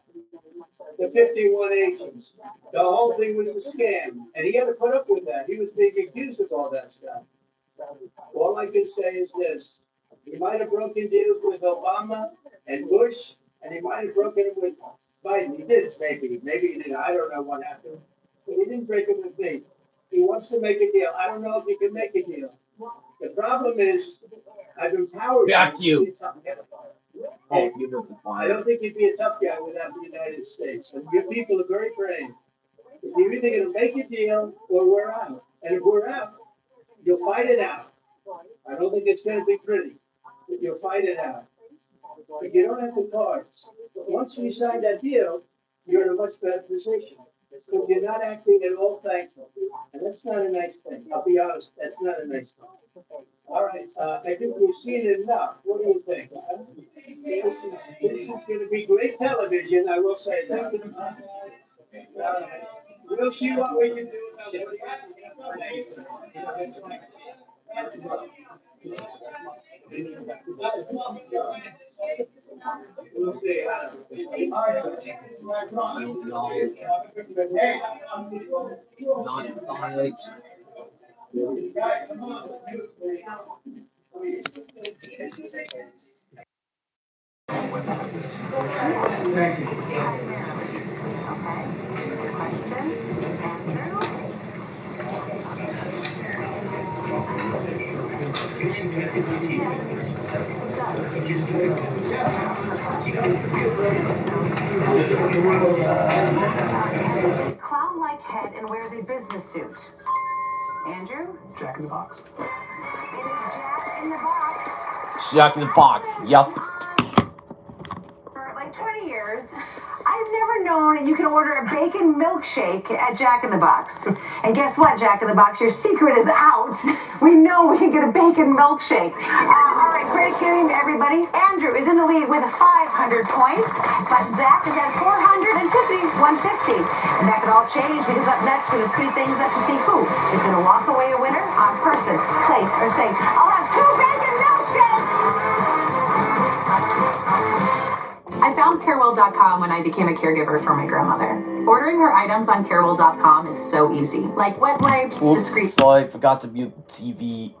The 51 agents. The whole thing was a scam. And he had to put up with that. He was being accused of all that stuff. All I can say is this. He might have broken deals with Obama and Bush And he might have broken it with Biden. He did, maybe he didn't. I don't know what happened. But he didn't break it with me. He wants to make a deal. I don't know if he can make a deal. The problem is, I've empowered Back to you. be a tough guy. Oh, you moved the I fire. don't think you'd be a tough guy without the United States. And your people are very brave. You're either gonna make a deal or we're out. And if we're out, you'll fight it out. I don't think it's gonna be pretty, but you'll fight it out. But you don't have the cards. But once we sign that deal, you're in a much better position. Because you're not acting at all thankful. And that's not a nice thing. I'll be honest, that's not a nice thing. All right, I think we've seen enough. What do you think? This is gonna be great television, I will say that. We'll see what we can do about it. We'll see. Not fight. Clown-like head and wears a business suit. Andrew? Jack in the Box. It is Jack in the Box. Jack in the Box. Yup. For like 20 years, I've never known you can order a bacon milkshake at Jack in the Box. And guess what, Jack in the Box? Your secret is out. We know we can get a bacon milkshake. All right, great hearing everybody. Andrew is in the lead with 500 points, but Zach is at 400 and Tiffany 150. And that could all change because up next we're going to speed things up to see who is going to walk away a winner on person, place, or thing. I'll have 2 bacon milkshakes. I found Carewell.com when I became a caregiver for my grandmother. Ordering her items on Carewell.com is so easy, like wet wipes, Oops, discreet. sorry, I forgot to mute the TV.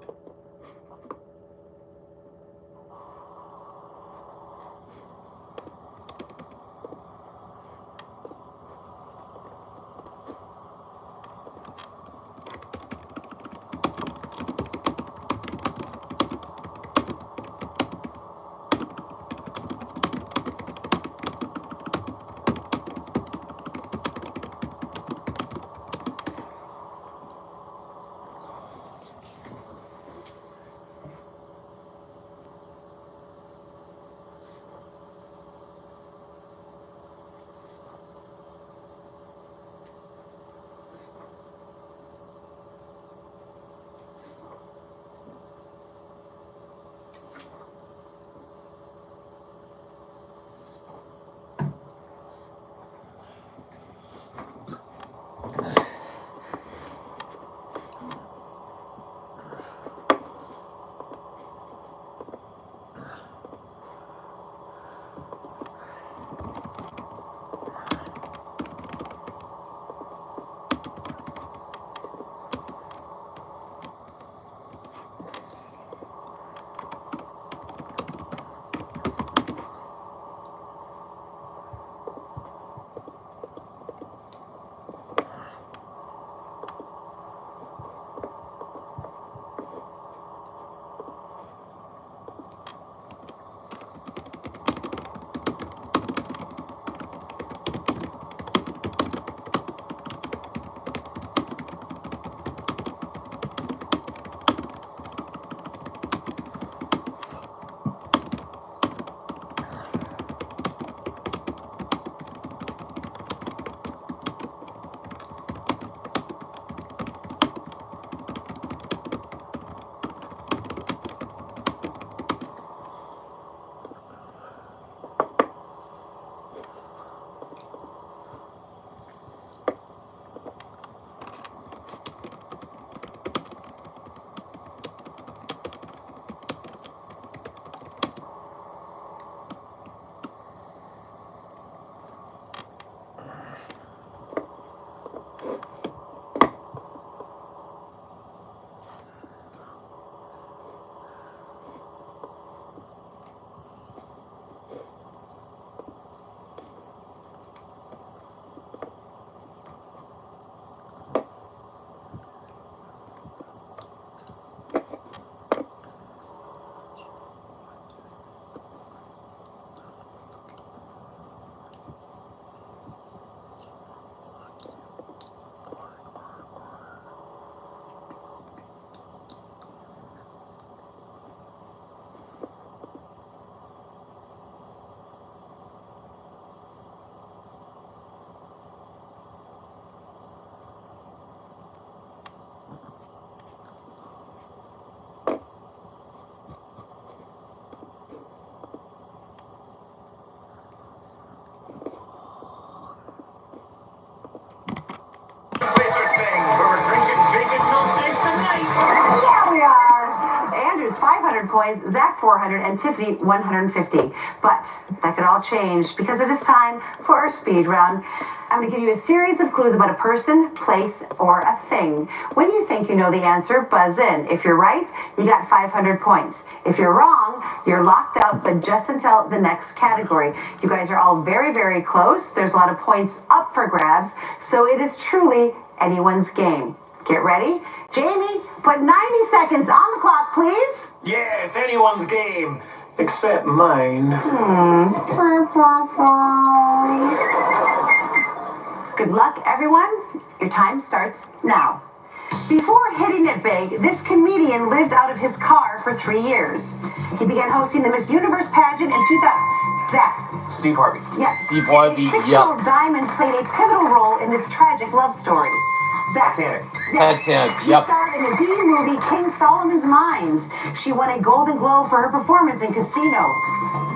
200 points, Zach 400, and Tiffany 150. But that could all change because it is time for our speed round. I'm going to give you a series of clues about a person, place, or a thing. When you think you know the answer, buzz in. If you're right, you got 500 points. If you're wrong, you're locked out, but just until the next category. You guys are all very, very close. There's a lot of points up for grabs, so it is truly anyone's game. Get ready? Jamie, put 90 seconds on the clock, please. Yes, anyone's game, except mine. Good luck, everyone. Your time starts now. Before hitting it big, this comedian lived out of his car for 3 years. He began hosting the Miss Universe pageant in 2000. Zach. Steve Harvey. Yes. Steve Harvey, A fictional diamond played a pivotal role in this tragic love story. Zach. Titanic. Yes. Titanic, She yep. starred in the B movie King Solomon's Mines. She won a Golden Globe for her performance in Casino.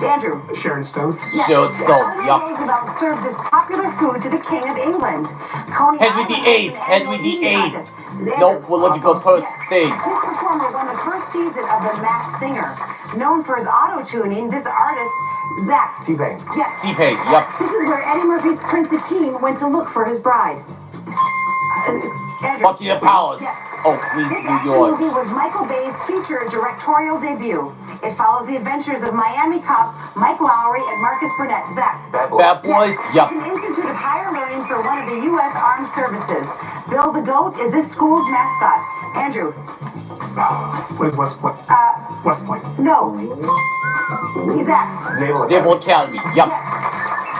Andrew. Sharon Stone. Yes. Sharon Stone, Eleanor yep. Roosevelt served this popular food to the King of England. Coney Henry Island VIII, has an Henry annual eating VIII. contest. Nope, we're looking for first thing. This performer won the first season of The Masked Singer. Known for his auto-tuning, this artist, Zach. T-Pain. Yes. T-Pain, yep. This is where Eddie Murphy's Prince Akeem went to look for his bride. Andrew. Buckingham Palace. Yes. Oh, Queens, This New action York. movie was Michael Bay's feature directorial debut. It follows the adventures of Miami cop Mike Lowry and Marcus Burnett. Zach. Bad Boys. Bad Boys, yep. It's an institute of higher learning for one of the U.S. Armed Services. Bill the Goat is this school's mascot. Andrew. What is West Point? West Point. No. Zach. Naval Naval Academy. Academy, yep. Yes.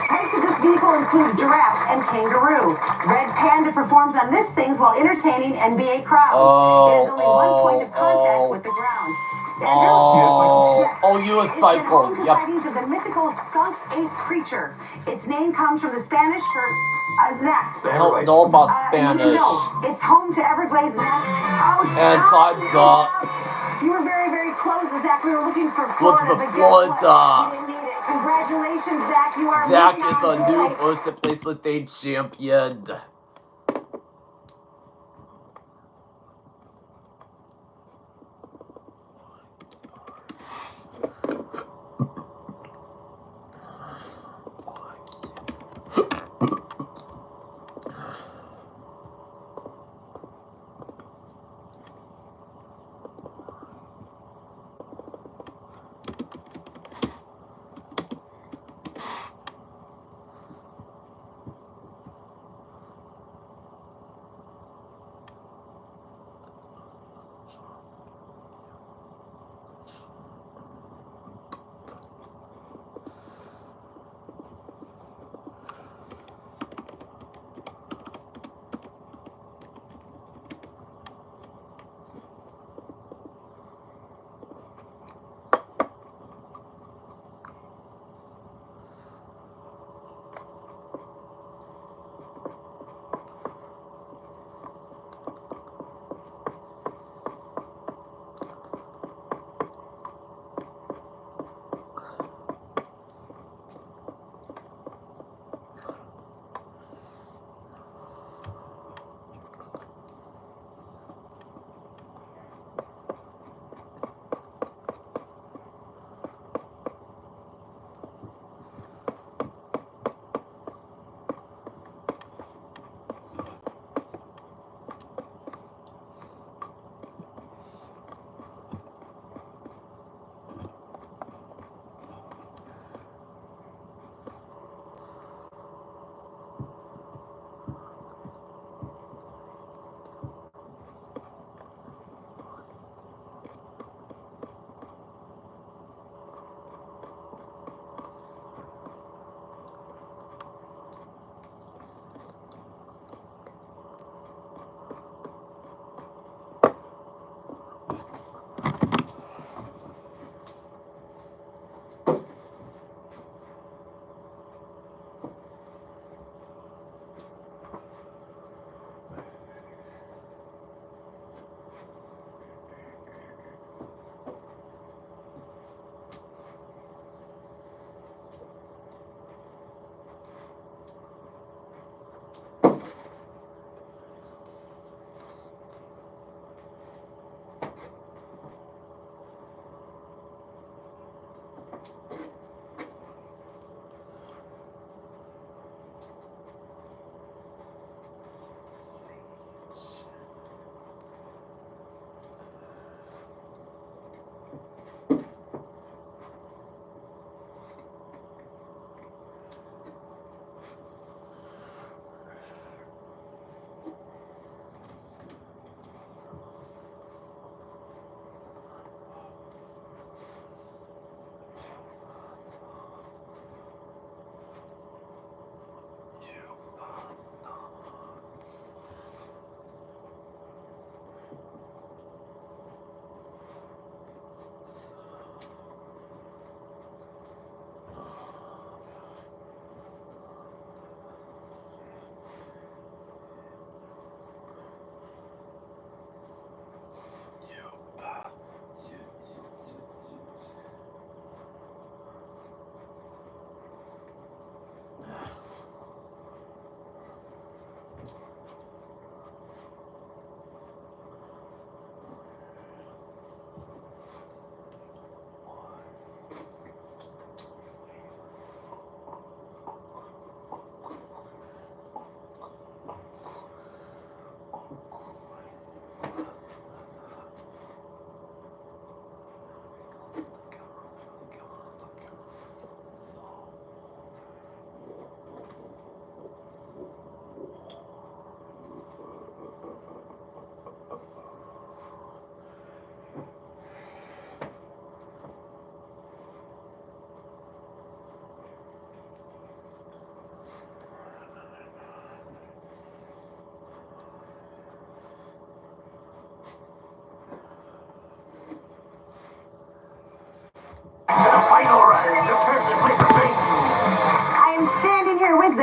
Types of this vehicle include giraffe and kangaroo. Red Panda performs on this things while entertaining NBA crowds. It is only 1 point of contact with the ground. Andrew? U.S. It's been Cycle, home to yep. sightings of the mythical skunk ape creature. Its name comes from the Spanish for Zach. I don't know about Spanish. No. It's home to Everglades National. Oh, And time's up. You were very, very close, Zach. We were looking for Look Florida, to but guess Florida. what? You didn't need it. Congratulations, Zach. You are Zach moving is on a to new like- first place with a champion.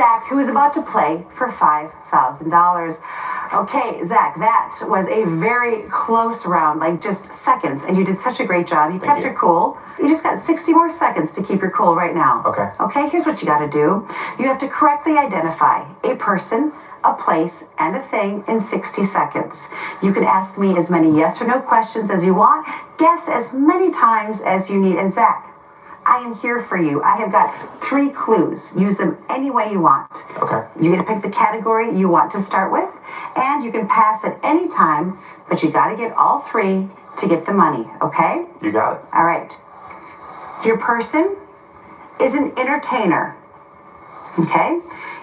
Zach, who is about to play for $5,000. Okay, Zach, that was a very close round, like just seconds, and you did such a great job. You kept your cool. You just got 60 more seconds to keep your cool right now. Okay. Okay, here's what you got to do. You have to correctly identify a person, a place, and a thing in 60 seconds. You can ask me as many yes or no questions as you want. Guess as many times as you need. And Zach, I am here for you. I have got 3 clues. Use them any way you want. Okay. You're going to pick the category you want to start with, and you can pass at any time, but you got to get all 3 to get the money, okay? You got it. All right. Your person is an entertainer, okay?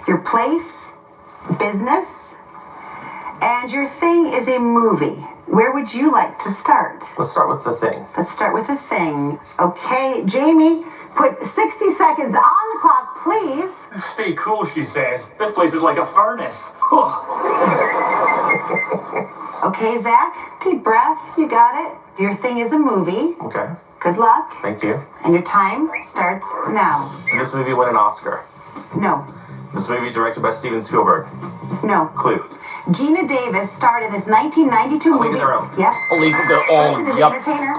Your place, business, and your thing is a movie. Where would you like to start? Let's start with the thing. Let's start with the thing. Okay, Jamie, put 60 seconds on the clock, please. Stay cool, she says. This place is like a furnace. Okay, Zach, deep breath. You got it. Your thing is a movie. Okay. Good luck. Thank you. And your time starts now. This movie won an Oscar. No. This movie directed by Steven Spielberg. No. Clue. Gina Davis starred in this 1992 movie. League of Their Own. Yep. A League of Their Own. Person is Yep. entertainer.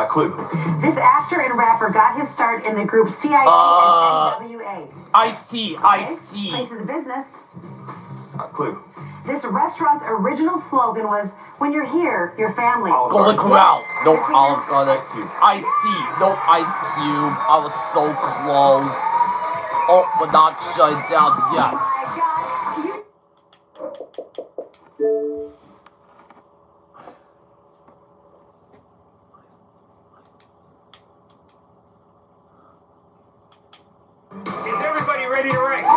Clue. This actor and rapper got his start in the group CIT and NWA. IT. Place is a business. Clue. This restaurant's original slogan was, "When you're here, your family." Golden Corral. No Olive Garden. IT. No Ice Cube. I was so close. Oh, but not shut down yet. Oh my God. You... Is everybody ready to race?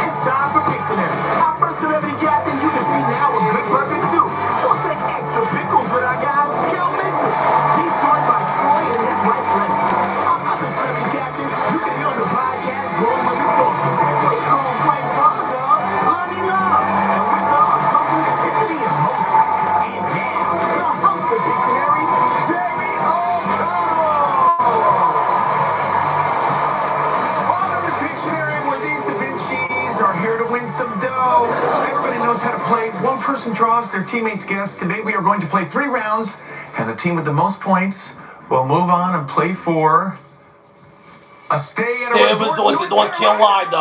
It's time for Pictionary. Our first celebrity captain, you can see now a good burger too. Don't take extra pickles, but I got Kel Mitchell. He's joined by Troy and his wife Lenny. Our other celebrity captain, you can hear on the podcast Growing With the Talk. We call him Frank Father Dog, Lonnie Love. And with us, Uncle Tiffany and Moses. And now, the host of Pictionary, Jerry O'Connell. Welcome to Pictionary, where these Da Vinci's are here to win some dough. Everybody knows how to play. One person draws their teammates guess. Today we are going to play 3 rounds, and the team with the most points will move on and play for a stay at a resort in North Carolina.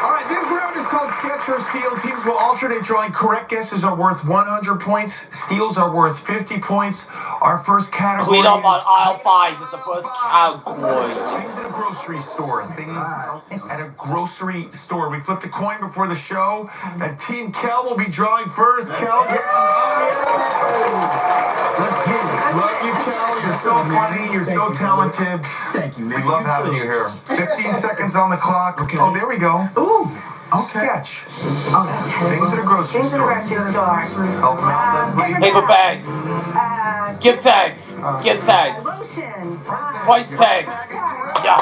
All right, this round is called Sketch or Steal. Teams will alternate drawing. Correct guesses are worth 100 points. Steals are worth 50 points. Our first category Clean up on is aisle 5. It's the first category. things at a grocery store. Things at a grocery store. We flipped a coin before the show, and Team Kel will be drawing first. Kel, get let's get it. Love you, Kel. You're so funny. You're so talented. Thank you, man. We love having you here. 15 seconds on the clock. Okay. Oh, there we go. Ooh. Sketch. Things at a grocery Things at a store. grocery store. Help them out, Leslie. Paper bag. Gift tags. Gift tags. Lotion. Price tags. Yeah.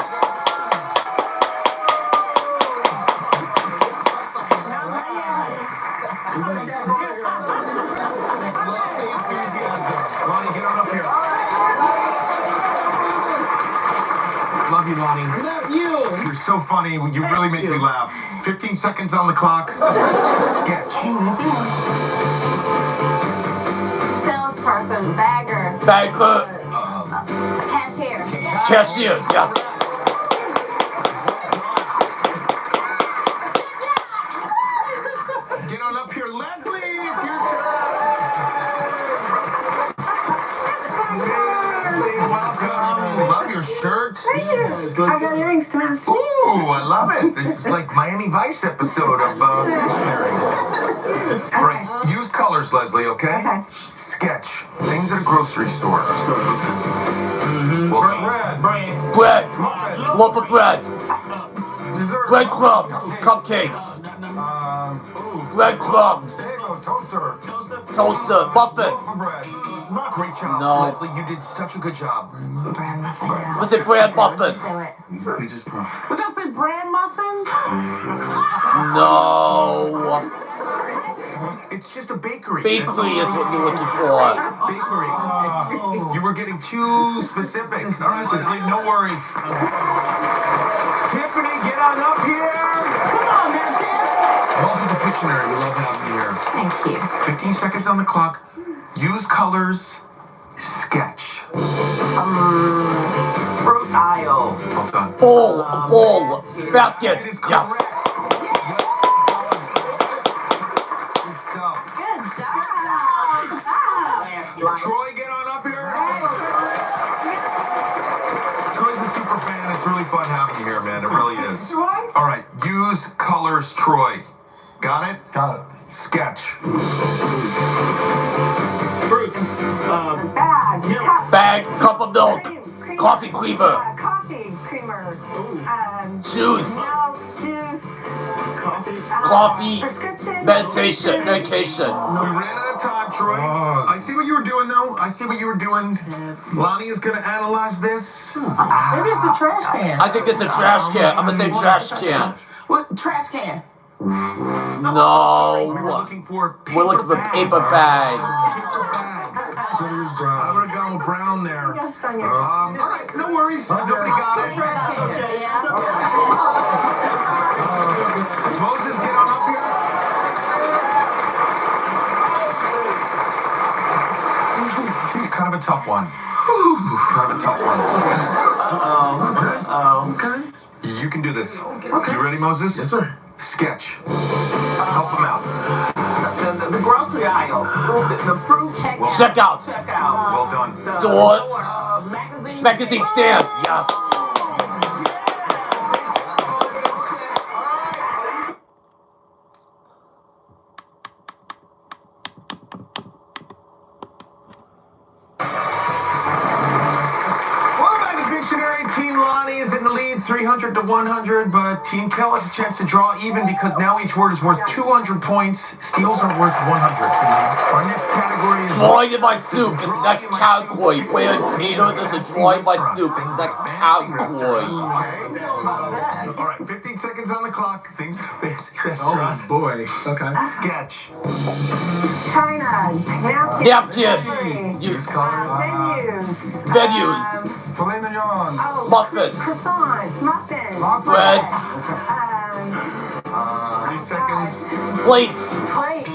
Lonnie, get on up here. Love you, Lonnie. Love you. You're so funny. You really make me laugh. 15 seconds on the clock. Sketch. Salesperson, bagger, Banker. cashier. Cashier. Yeah. Get on up here, Leslie. It's your turn. Leslie, welcome. Love your shirt. I got earrings to match. Ooh, I love it. This is like Miami Vice episode of Pictionary. All right, use colors, Leslie, okay? Okay. Sketch. Things at a grocery store. Bread. Bread. Loaf of bread. Dessert. Breadcrumbs. Cupcakes. Breadcrumbs. There you go, toaster. Toaster. Muffin. Loaf of bread. Great job. No. Leslie, you did such a good job. Bran muffin. What's it, bran muffin? Do it. We just We're gonna say bran muffin? No. It's just a bakery. Bakery is what you're looking for. Bakery. You were getting too specific. All right, Leslie, no worries. Tiffany, get on up here. Come on, man, Tim. Welcome to Pictionary. We love having you here. Thank you. 15 seconds on the clock. Use colors. Sketch. Fruit aisle. Well done. Bowl. Basket. It is Yeah. correct. Good stuff. Good job. Troy, get on up here. Troy's a super fan. It's really fun having you here, man. It really is. Troy? All right. Use colors, Troy. Got it? Got it. Sketch. Bruce, Bag. Cup. Bag, cup of milk. Cream. Coffee creamer. Coffee creamer. Juice. Milk. Juice. Coffee. Prescription. Medication. We ran out of time, Troy. I see what you were doing, though. I see what you were doing. Lonnie is going to analyze this. Maybe it's a trash can. I think it's a trash can. I'm gonna say trash can. What trash can? We were No. looking for paper We're looking for bag. paper bag. I would have gone with brown there. Yes, on your All right, no worries. Nobody got it. Moses, get on up here. Kind of a tough one. Kind of a tough one. Okay. You can do this. You ready, Moses? Yes, sir. Sketch. Help him out. The grocery aisle. The fruit Check out. Well done. Door. magazine. Magazine stand. Yeah. Welcome back to Pictionary. Team Lonnie is in the lead, 300 to 100, but Team Kel has a chance to draw even because now each word is worth 200 points. Steals are worth 100. Our next category is Drawing in my soup is the next category. Where Peter, there's a drawing in my soup is the next category. All right, 15 seconds on the clock. Things at a fancy restaurant. Oh boy. Okay. Sketch. China. Napkin. Use colors. Venues. Filet mignon. Muffin. Croissant. Muffin. Bread. 30 seconds. Plates. Plate.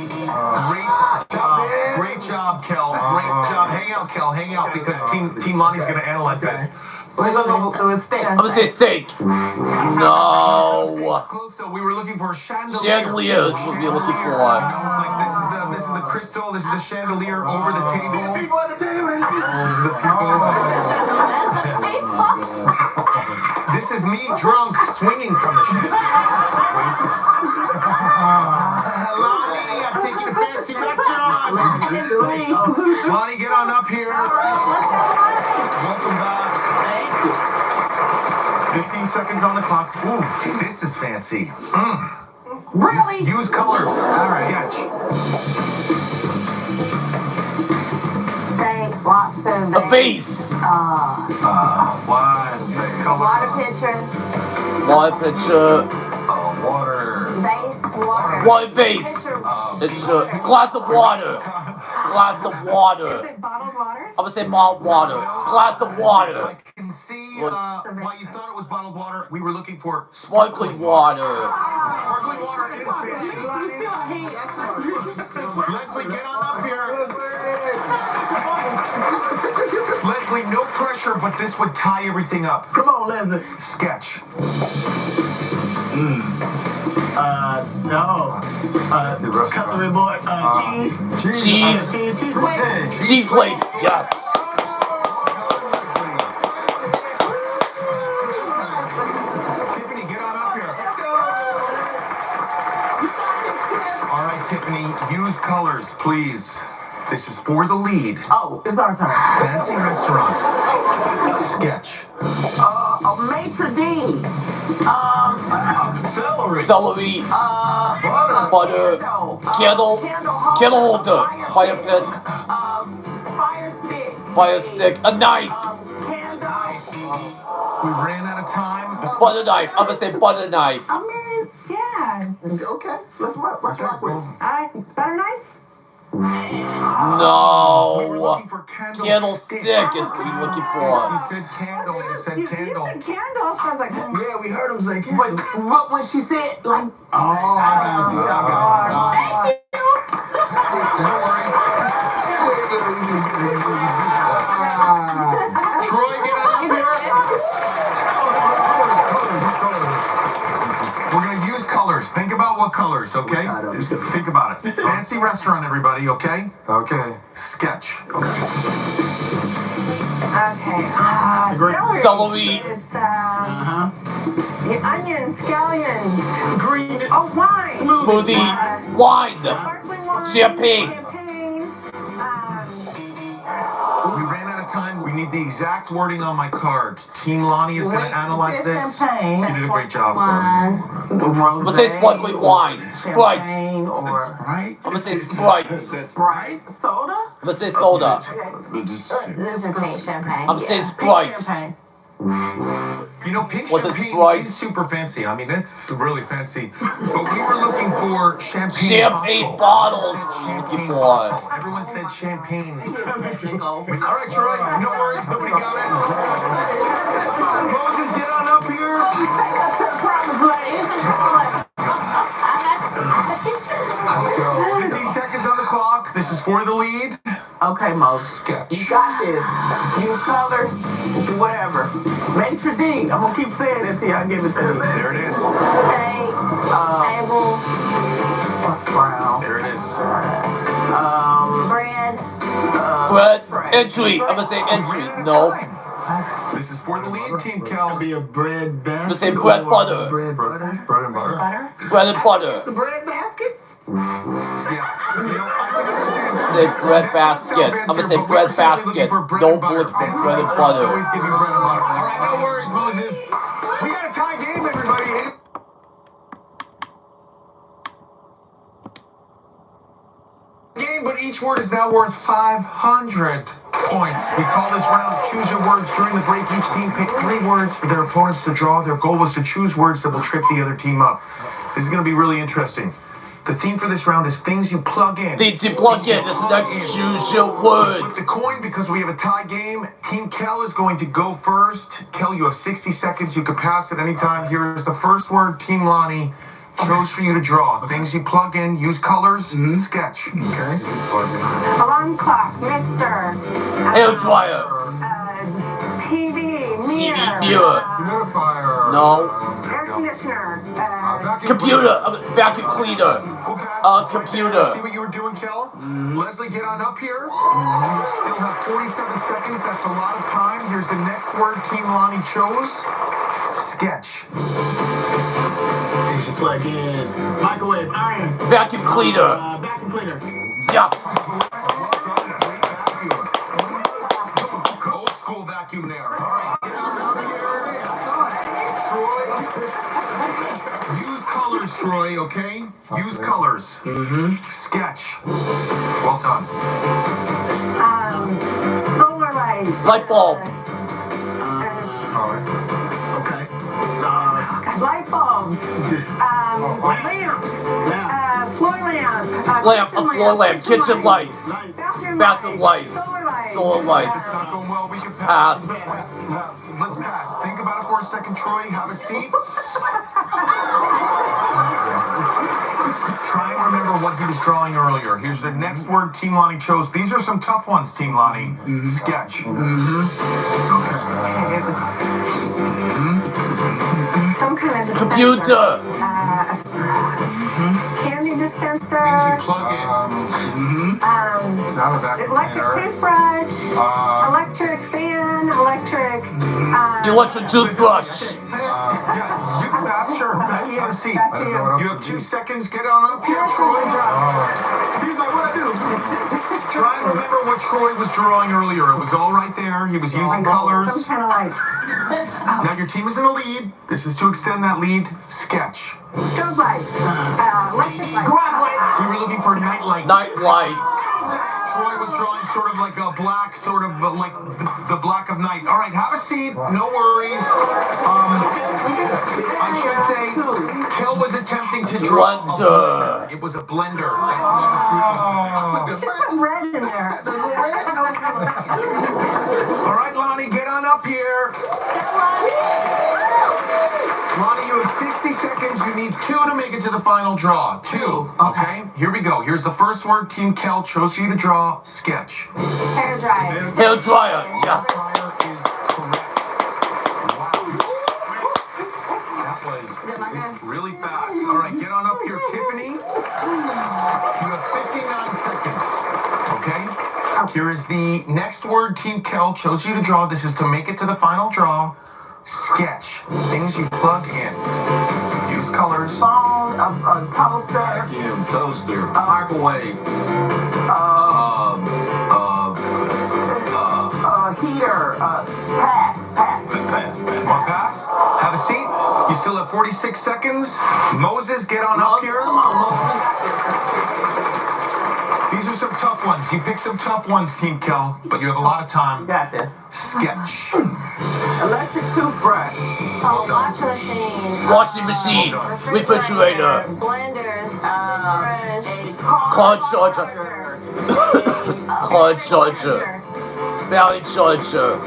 Great job, Kel. Great job. Hang out, Kel. Hang out because Team Lonnie's going to analyze this. We're going to go with steak. I'm gonna say steak. No. Close though. We were looking for a chandelier. Chandelier is what we're looking for. Like this is the crystal. This is the chandelier over the table. These are the people. This is me drunk swinging from the chandelier. Lonnie, I'm taking a fancy restaurant. Lonnie, get on up here. Welcome back. 15 seconds on the clock. Ooh, this is fancy. Really? Use colors. Sketch. Steak. Lobster. A vase. What? Water pitcher. Water pitcher. Water. Vase. Water. One vase. Pitcher. It's a glass of water. Glass of water. Is it bottled water? I'm gonna say mild water. Glass of water. I can see why you thought it was bottled water. We were looking for Sparkling water. Sparkling water is fancy. Leslie, get on up here. Leslie, no pressure, but this would tie everything up. Come on, Leslie. Sketch. Cutlery board. Cheese. Cheese plate. Yeah. Tiffany, get on up here. All right, Tiffany, use colors, please. This is for the lead. Oh, it's our turn. Fancy restaurant. Sketch. A maitre d'. Celery. Celery. Butter. Candle holder. Fire pit. Fire Fire stick. A knife. We ran out of time. Butter knife. I'm gonna say butter knife. I mean, Yeah. okay, let's rock with it. Butter knife? We were No. looking for Candlestick is what we're looking He for. said candle, he said You candle. said candle, so I was like, Yeah, we heard him say candle. What when she said, like, Oh, I got you. No worries. Troy, get on up here. We're gonna use colors. Think about what colors, okay? Think about it. Fancy restaurant, everybody, okay? Okay. Sketch. okay. Celery. It's, the onions, scallions, green. Oh, wine. Smoothie. Wine. Sparkling wine. Champagne. Champagne. We ran out of time. We need the exact wording on my card. Team Lonnie is going to analyze this. champagne, You did a great job. wine, I'm gonna say sparkling wine. Sprite. champagne, or Right? I'm gonna say Sprite. Sprite, soda. I'm gonna say soda. Champagne. I'm saying Sprite. Champagne. You know, pink What's it, champagne Sprite? is super fancy. I mean, it's really fancy. But we were looking for champagne Champagne bottle. bottles. Champagne Looking for. bottle. Everyone said champagne. All right, Troy. No worries. Nobody got it. Moses, get on up here. Let's go. 15 seconds on the clock. This is for the lead. Okay, Mo. Sketch. You got this. Use color, whatever. Maitre D. I'm gonna keep saying this till y'all give it to me. There it is. Table. Brown. There it is. Bread. Bread. Entry. I'm gonna say entry. No. This is for the lead team, Cal. Be a bread basket. I'm gonna say bread butter. Bread butter. Bread and butter. Bread and butter. The bread basket? Yeah. You know, I can understand. Say bread basket. I'm gonna say bread basket. Don't look for bread and butter. Always give you bread and butter. All right, no worries, Moses. We got a tie game, everybody. Game, but each word is now worth 500 points. We call this round Choose Your Words. During the break, each team picked 3 words for their opponents to draw. Their goal was to choose words that will trip the other team up. This is going to be really interesting. The theme for this round is things you plug in. Things you plug in. This next Choose Your Words. Flip the coin because we have a tie game. Team Kel is going to go first. Kel, you have 60 seconds. You can pass at any time. Here is the first word Team Lonnie chose for you to draw. Things you plug in. Use colors. Sketch. Okay. Alarm clock, mixer. Hair dryer. TV, TV mirror. mirror. Humidifier. No. Air conditioner. Computer. Vacuum cleaner. Computer. See what you were doing, Kel? Leslie, get on up here. You still have 47 seconds. That's a lot of time. Here's the next word Team Lonnie chose. Sketch. Things you plug in. Microwave, iron. Vacuum cleaner. Vacuum cleaner. Yeah. Old school vacuum there. All right, get on up here. Troy. Use colors, Troy, okay? Use colors. Sketch. Well done. Solar light. Light bulb. All right. Okay. Light bulbs. Lamps. Floor lamp. Lamp. A floor lamp. Kitchen light. Bathroom light. Solar light. Solar light. It's not going well. We can Pass. pass. Let's pass. Think about it for a second, Troy. Have a seat. Try and remember what he was drawing earlier. Here's the next word Team Lonnie chose. These are some tough ones, Team Lonnie. Sketch. Some kind of Computer. Candy dispenser. Things you plug in. It's not a vacuum Electric cleaner. toothbrush. Electric fan. Electric. Electric toothbrush. Yeah, you can pass, sure. Have a seat. I don't know what You have 2 seconds. Get on up here, Troy. He's like, what I do? Try and remember what Troy was drawing earlier. It was all right there. He was using colors. Some kind of light. Now your team is in the lead. This is to extend that lead. Sketch. Strobe light. Electric light. We were looking for night light. Night light. Troy was drawing sort of like a black, sort of like the black of night. All right, have a seat. No worries. I should say, Kel was attempting to draw a blender. It was a blender. Just put red in there. All right, Lonnie, get on up here. Lonnie, you have 60 seconds. You need 2 to make it to the final draw. 2. Okay, here we go. Here's the first word Team Kel chose for you to draw. Sketch. Hair dryer. Hair dryer, yeah. Dryer is correct. Wow. That was really fast. All right, get on up here, Tiffany. You have 59 seconds. Okay? Here is the next word Team Kel chose you to draw. This is to make it to the final draw. Sketch. Things you plug in. Use colors. Phone, a toaster, Vacuum, toaster, microwave. heater, pass. Pass. Want pass? Have a seat. You still have 46 seconds. Moses, get on up here. Come on, Moses. These are some tough ones. You picked some tough ones, Team Kel, but you have a lot of time. You got this. Sketch. Electric toothbrush. Oh, washing machine. Washing machine, refrigerator, Blenders, car charger, car charger, battery charger,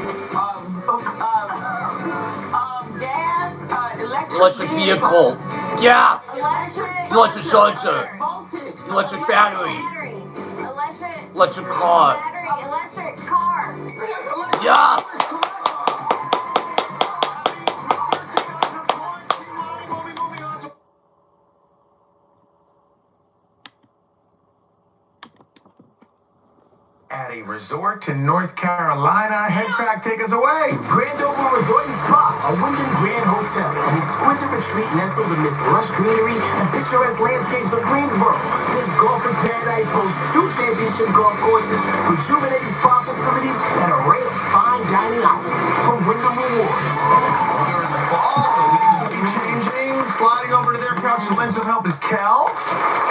Gas, electric vehicle, yeah, electric charger, voltage, electric battery, electric car, electric car. yeah. At a resort in North Carolina, Headcrack, take us away. Grand Oval Resort and Spa, a Wyndham Grand Hotel, an exquisite retreat nestled amidst lush greenery and picturesque landscapes of Greensboro. This golfer's paradise boasts 2 championship golf courses, rejuvenating spa facilities, and an array of fine dining options from Wyndham Rewards. During the fall, the leaves will be changing. Sliding over to their couch to lend some help is Kel.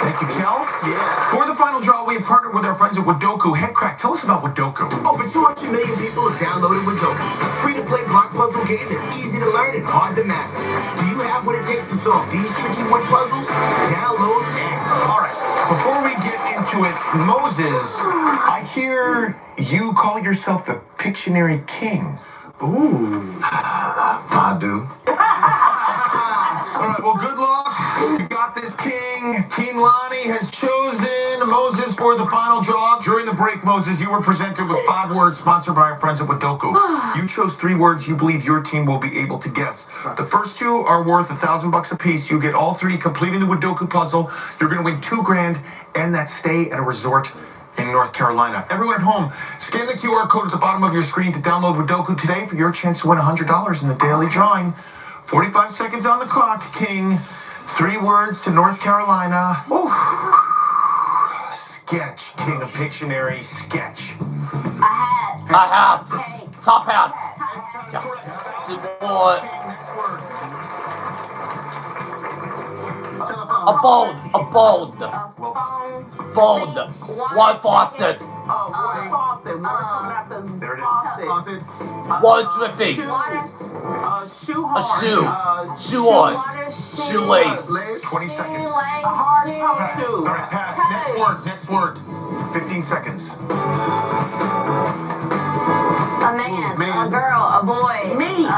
Thank you, Kel. Yeah. For the final draw, we have partnered with our friends at Wadoku. Headcrack, tell us about Wadoku. Over 200 million people have downloaded Wadoku. Free-to-play block puzzle game that's easy to learn and hard to master. Do you have what it takes to solve these tricky word puzzles? Download now. All right, before we get into it, Moses, I hear you call yourself the Pictionary King. Ooh. I do. All right, well, good luck. You got this, King. Team Lonnie has chosen Moses for the final draw. During the break, Moses, you were presented with 5 words sponsored by our friends at Wadoku. You chose 3 words you believe your team will be able to guess. The first 2 are worth $1,000 apiece. You get all 3 completing the Wadoku puzzle. You're going to win $2 grand and that stay at a resort in North Carolina. Everyone at home, scan the QR code at the bottom of your screen to download Wadoku today for your chance to win $100 in the daily drawing. 45 seconds on the clock, King. 3 words to North Carolina. Ooh. Sketch, King of Pictionary, sketch. A hat. A hat, Cake. top hat, Top boy, Next word. a phone, phone. water faucet, Water faucet. Water coming out the There it is. faucet. water dripping, Shoe a horn. shoe, shoe on, shoelace, 20 seconds. A hard toe Pass. shoe. All right, pass. Next word. 15 seconds. A man, a girl, a boy. Me. Him, a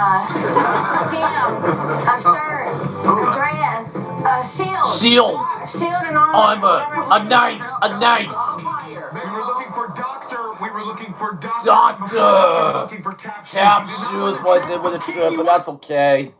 shirt, a dress, a shield. shield, Shield and armor. armor, a knight, We were looking for doctor. We were looking for doctor. Doctor. We were looking for tap shoes. tap shoes wasn't with a trip, but that's okay.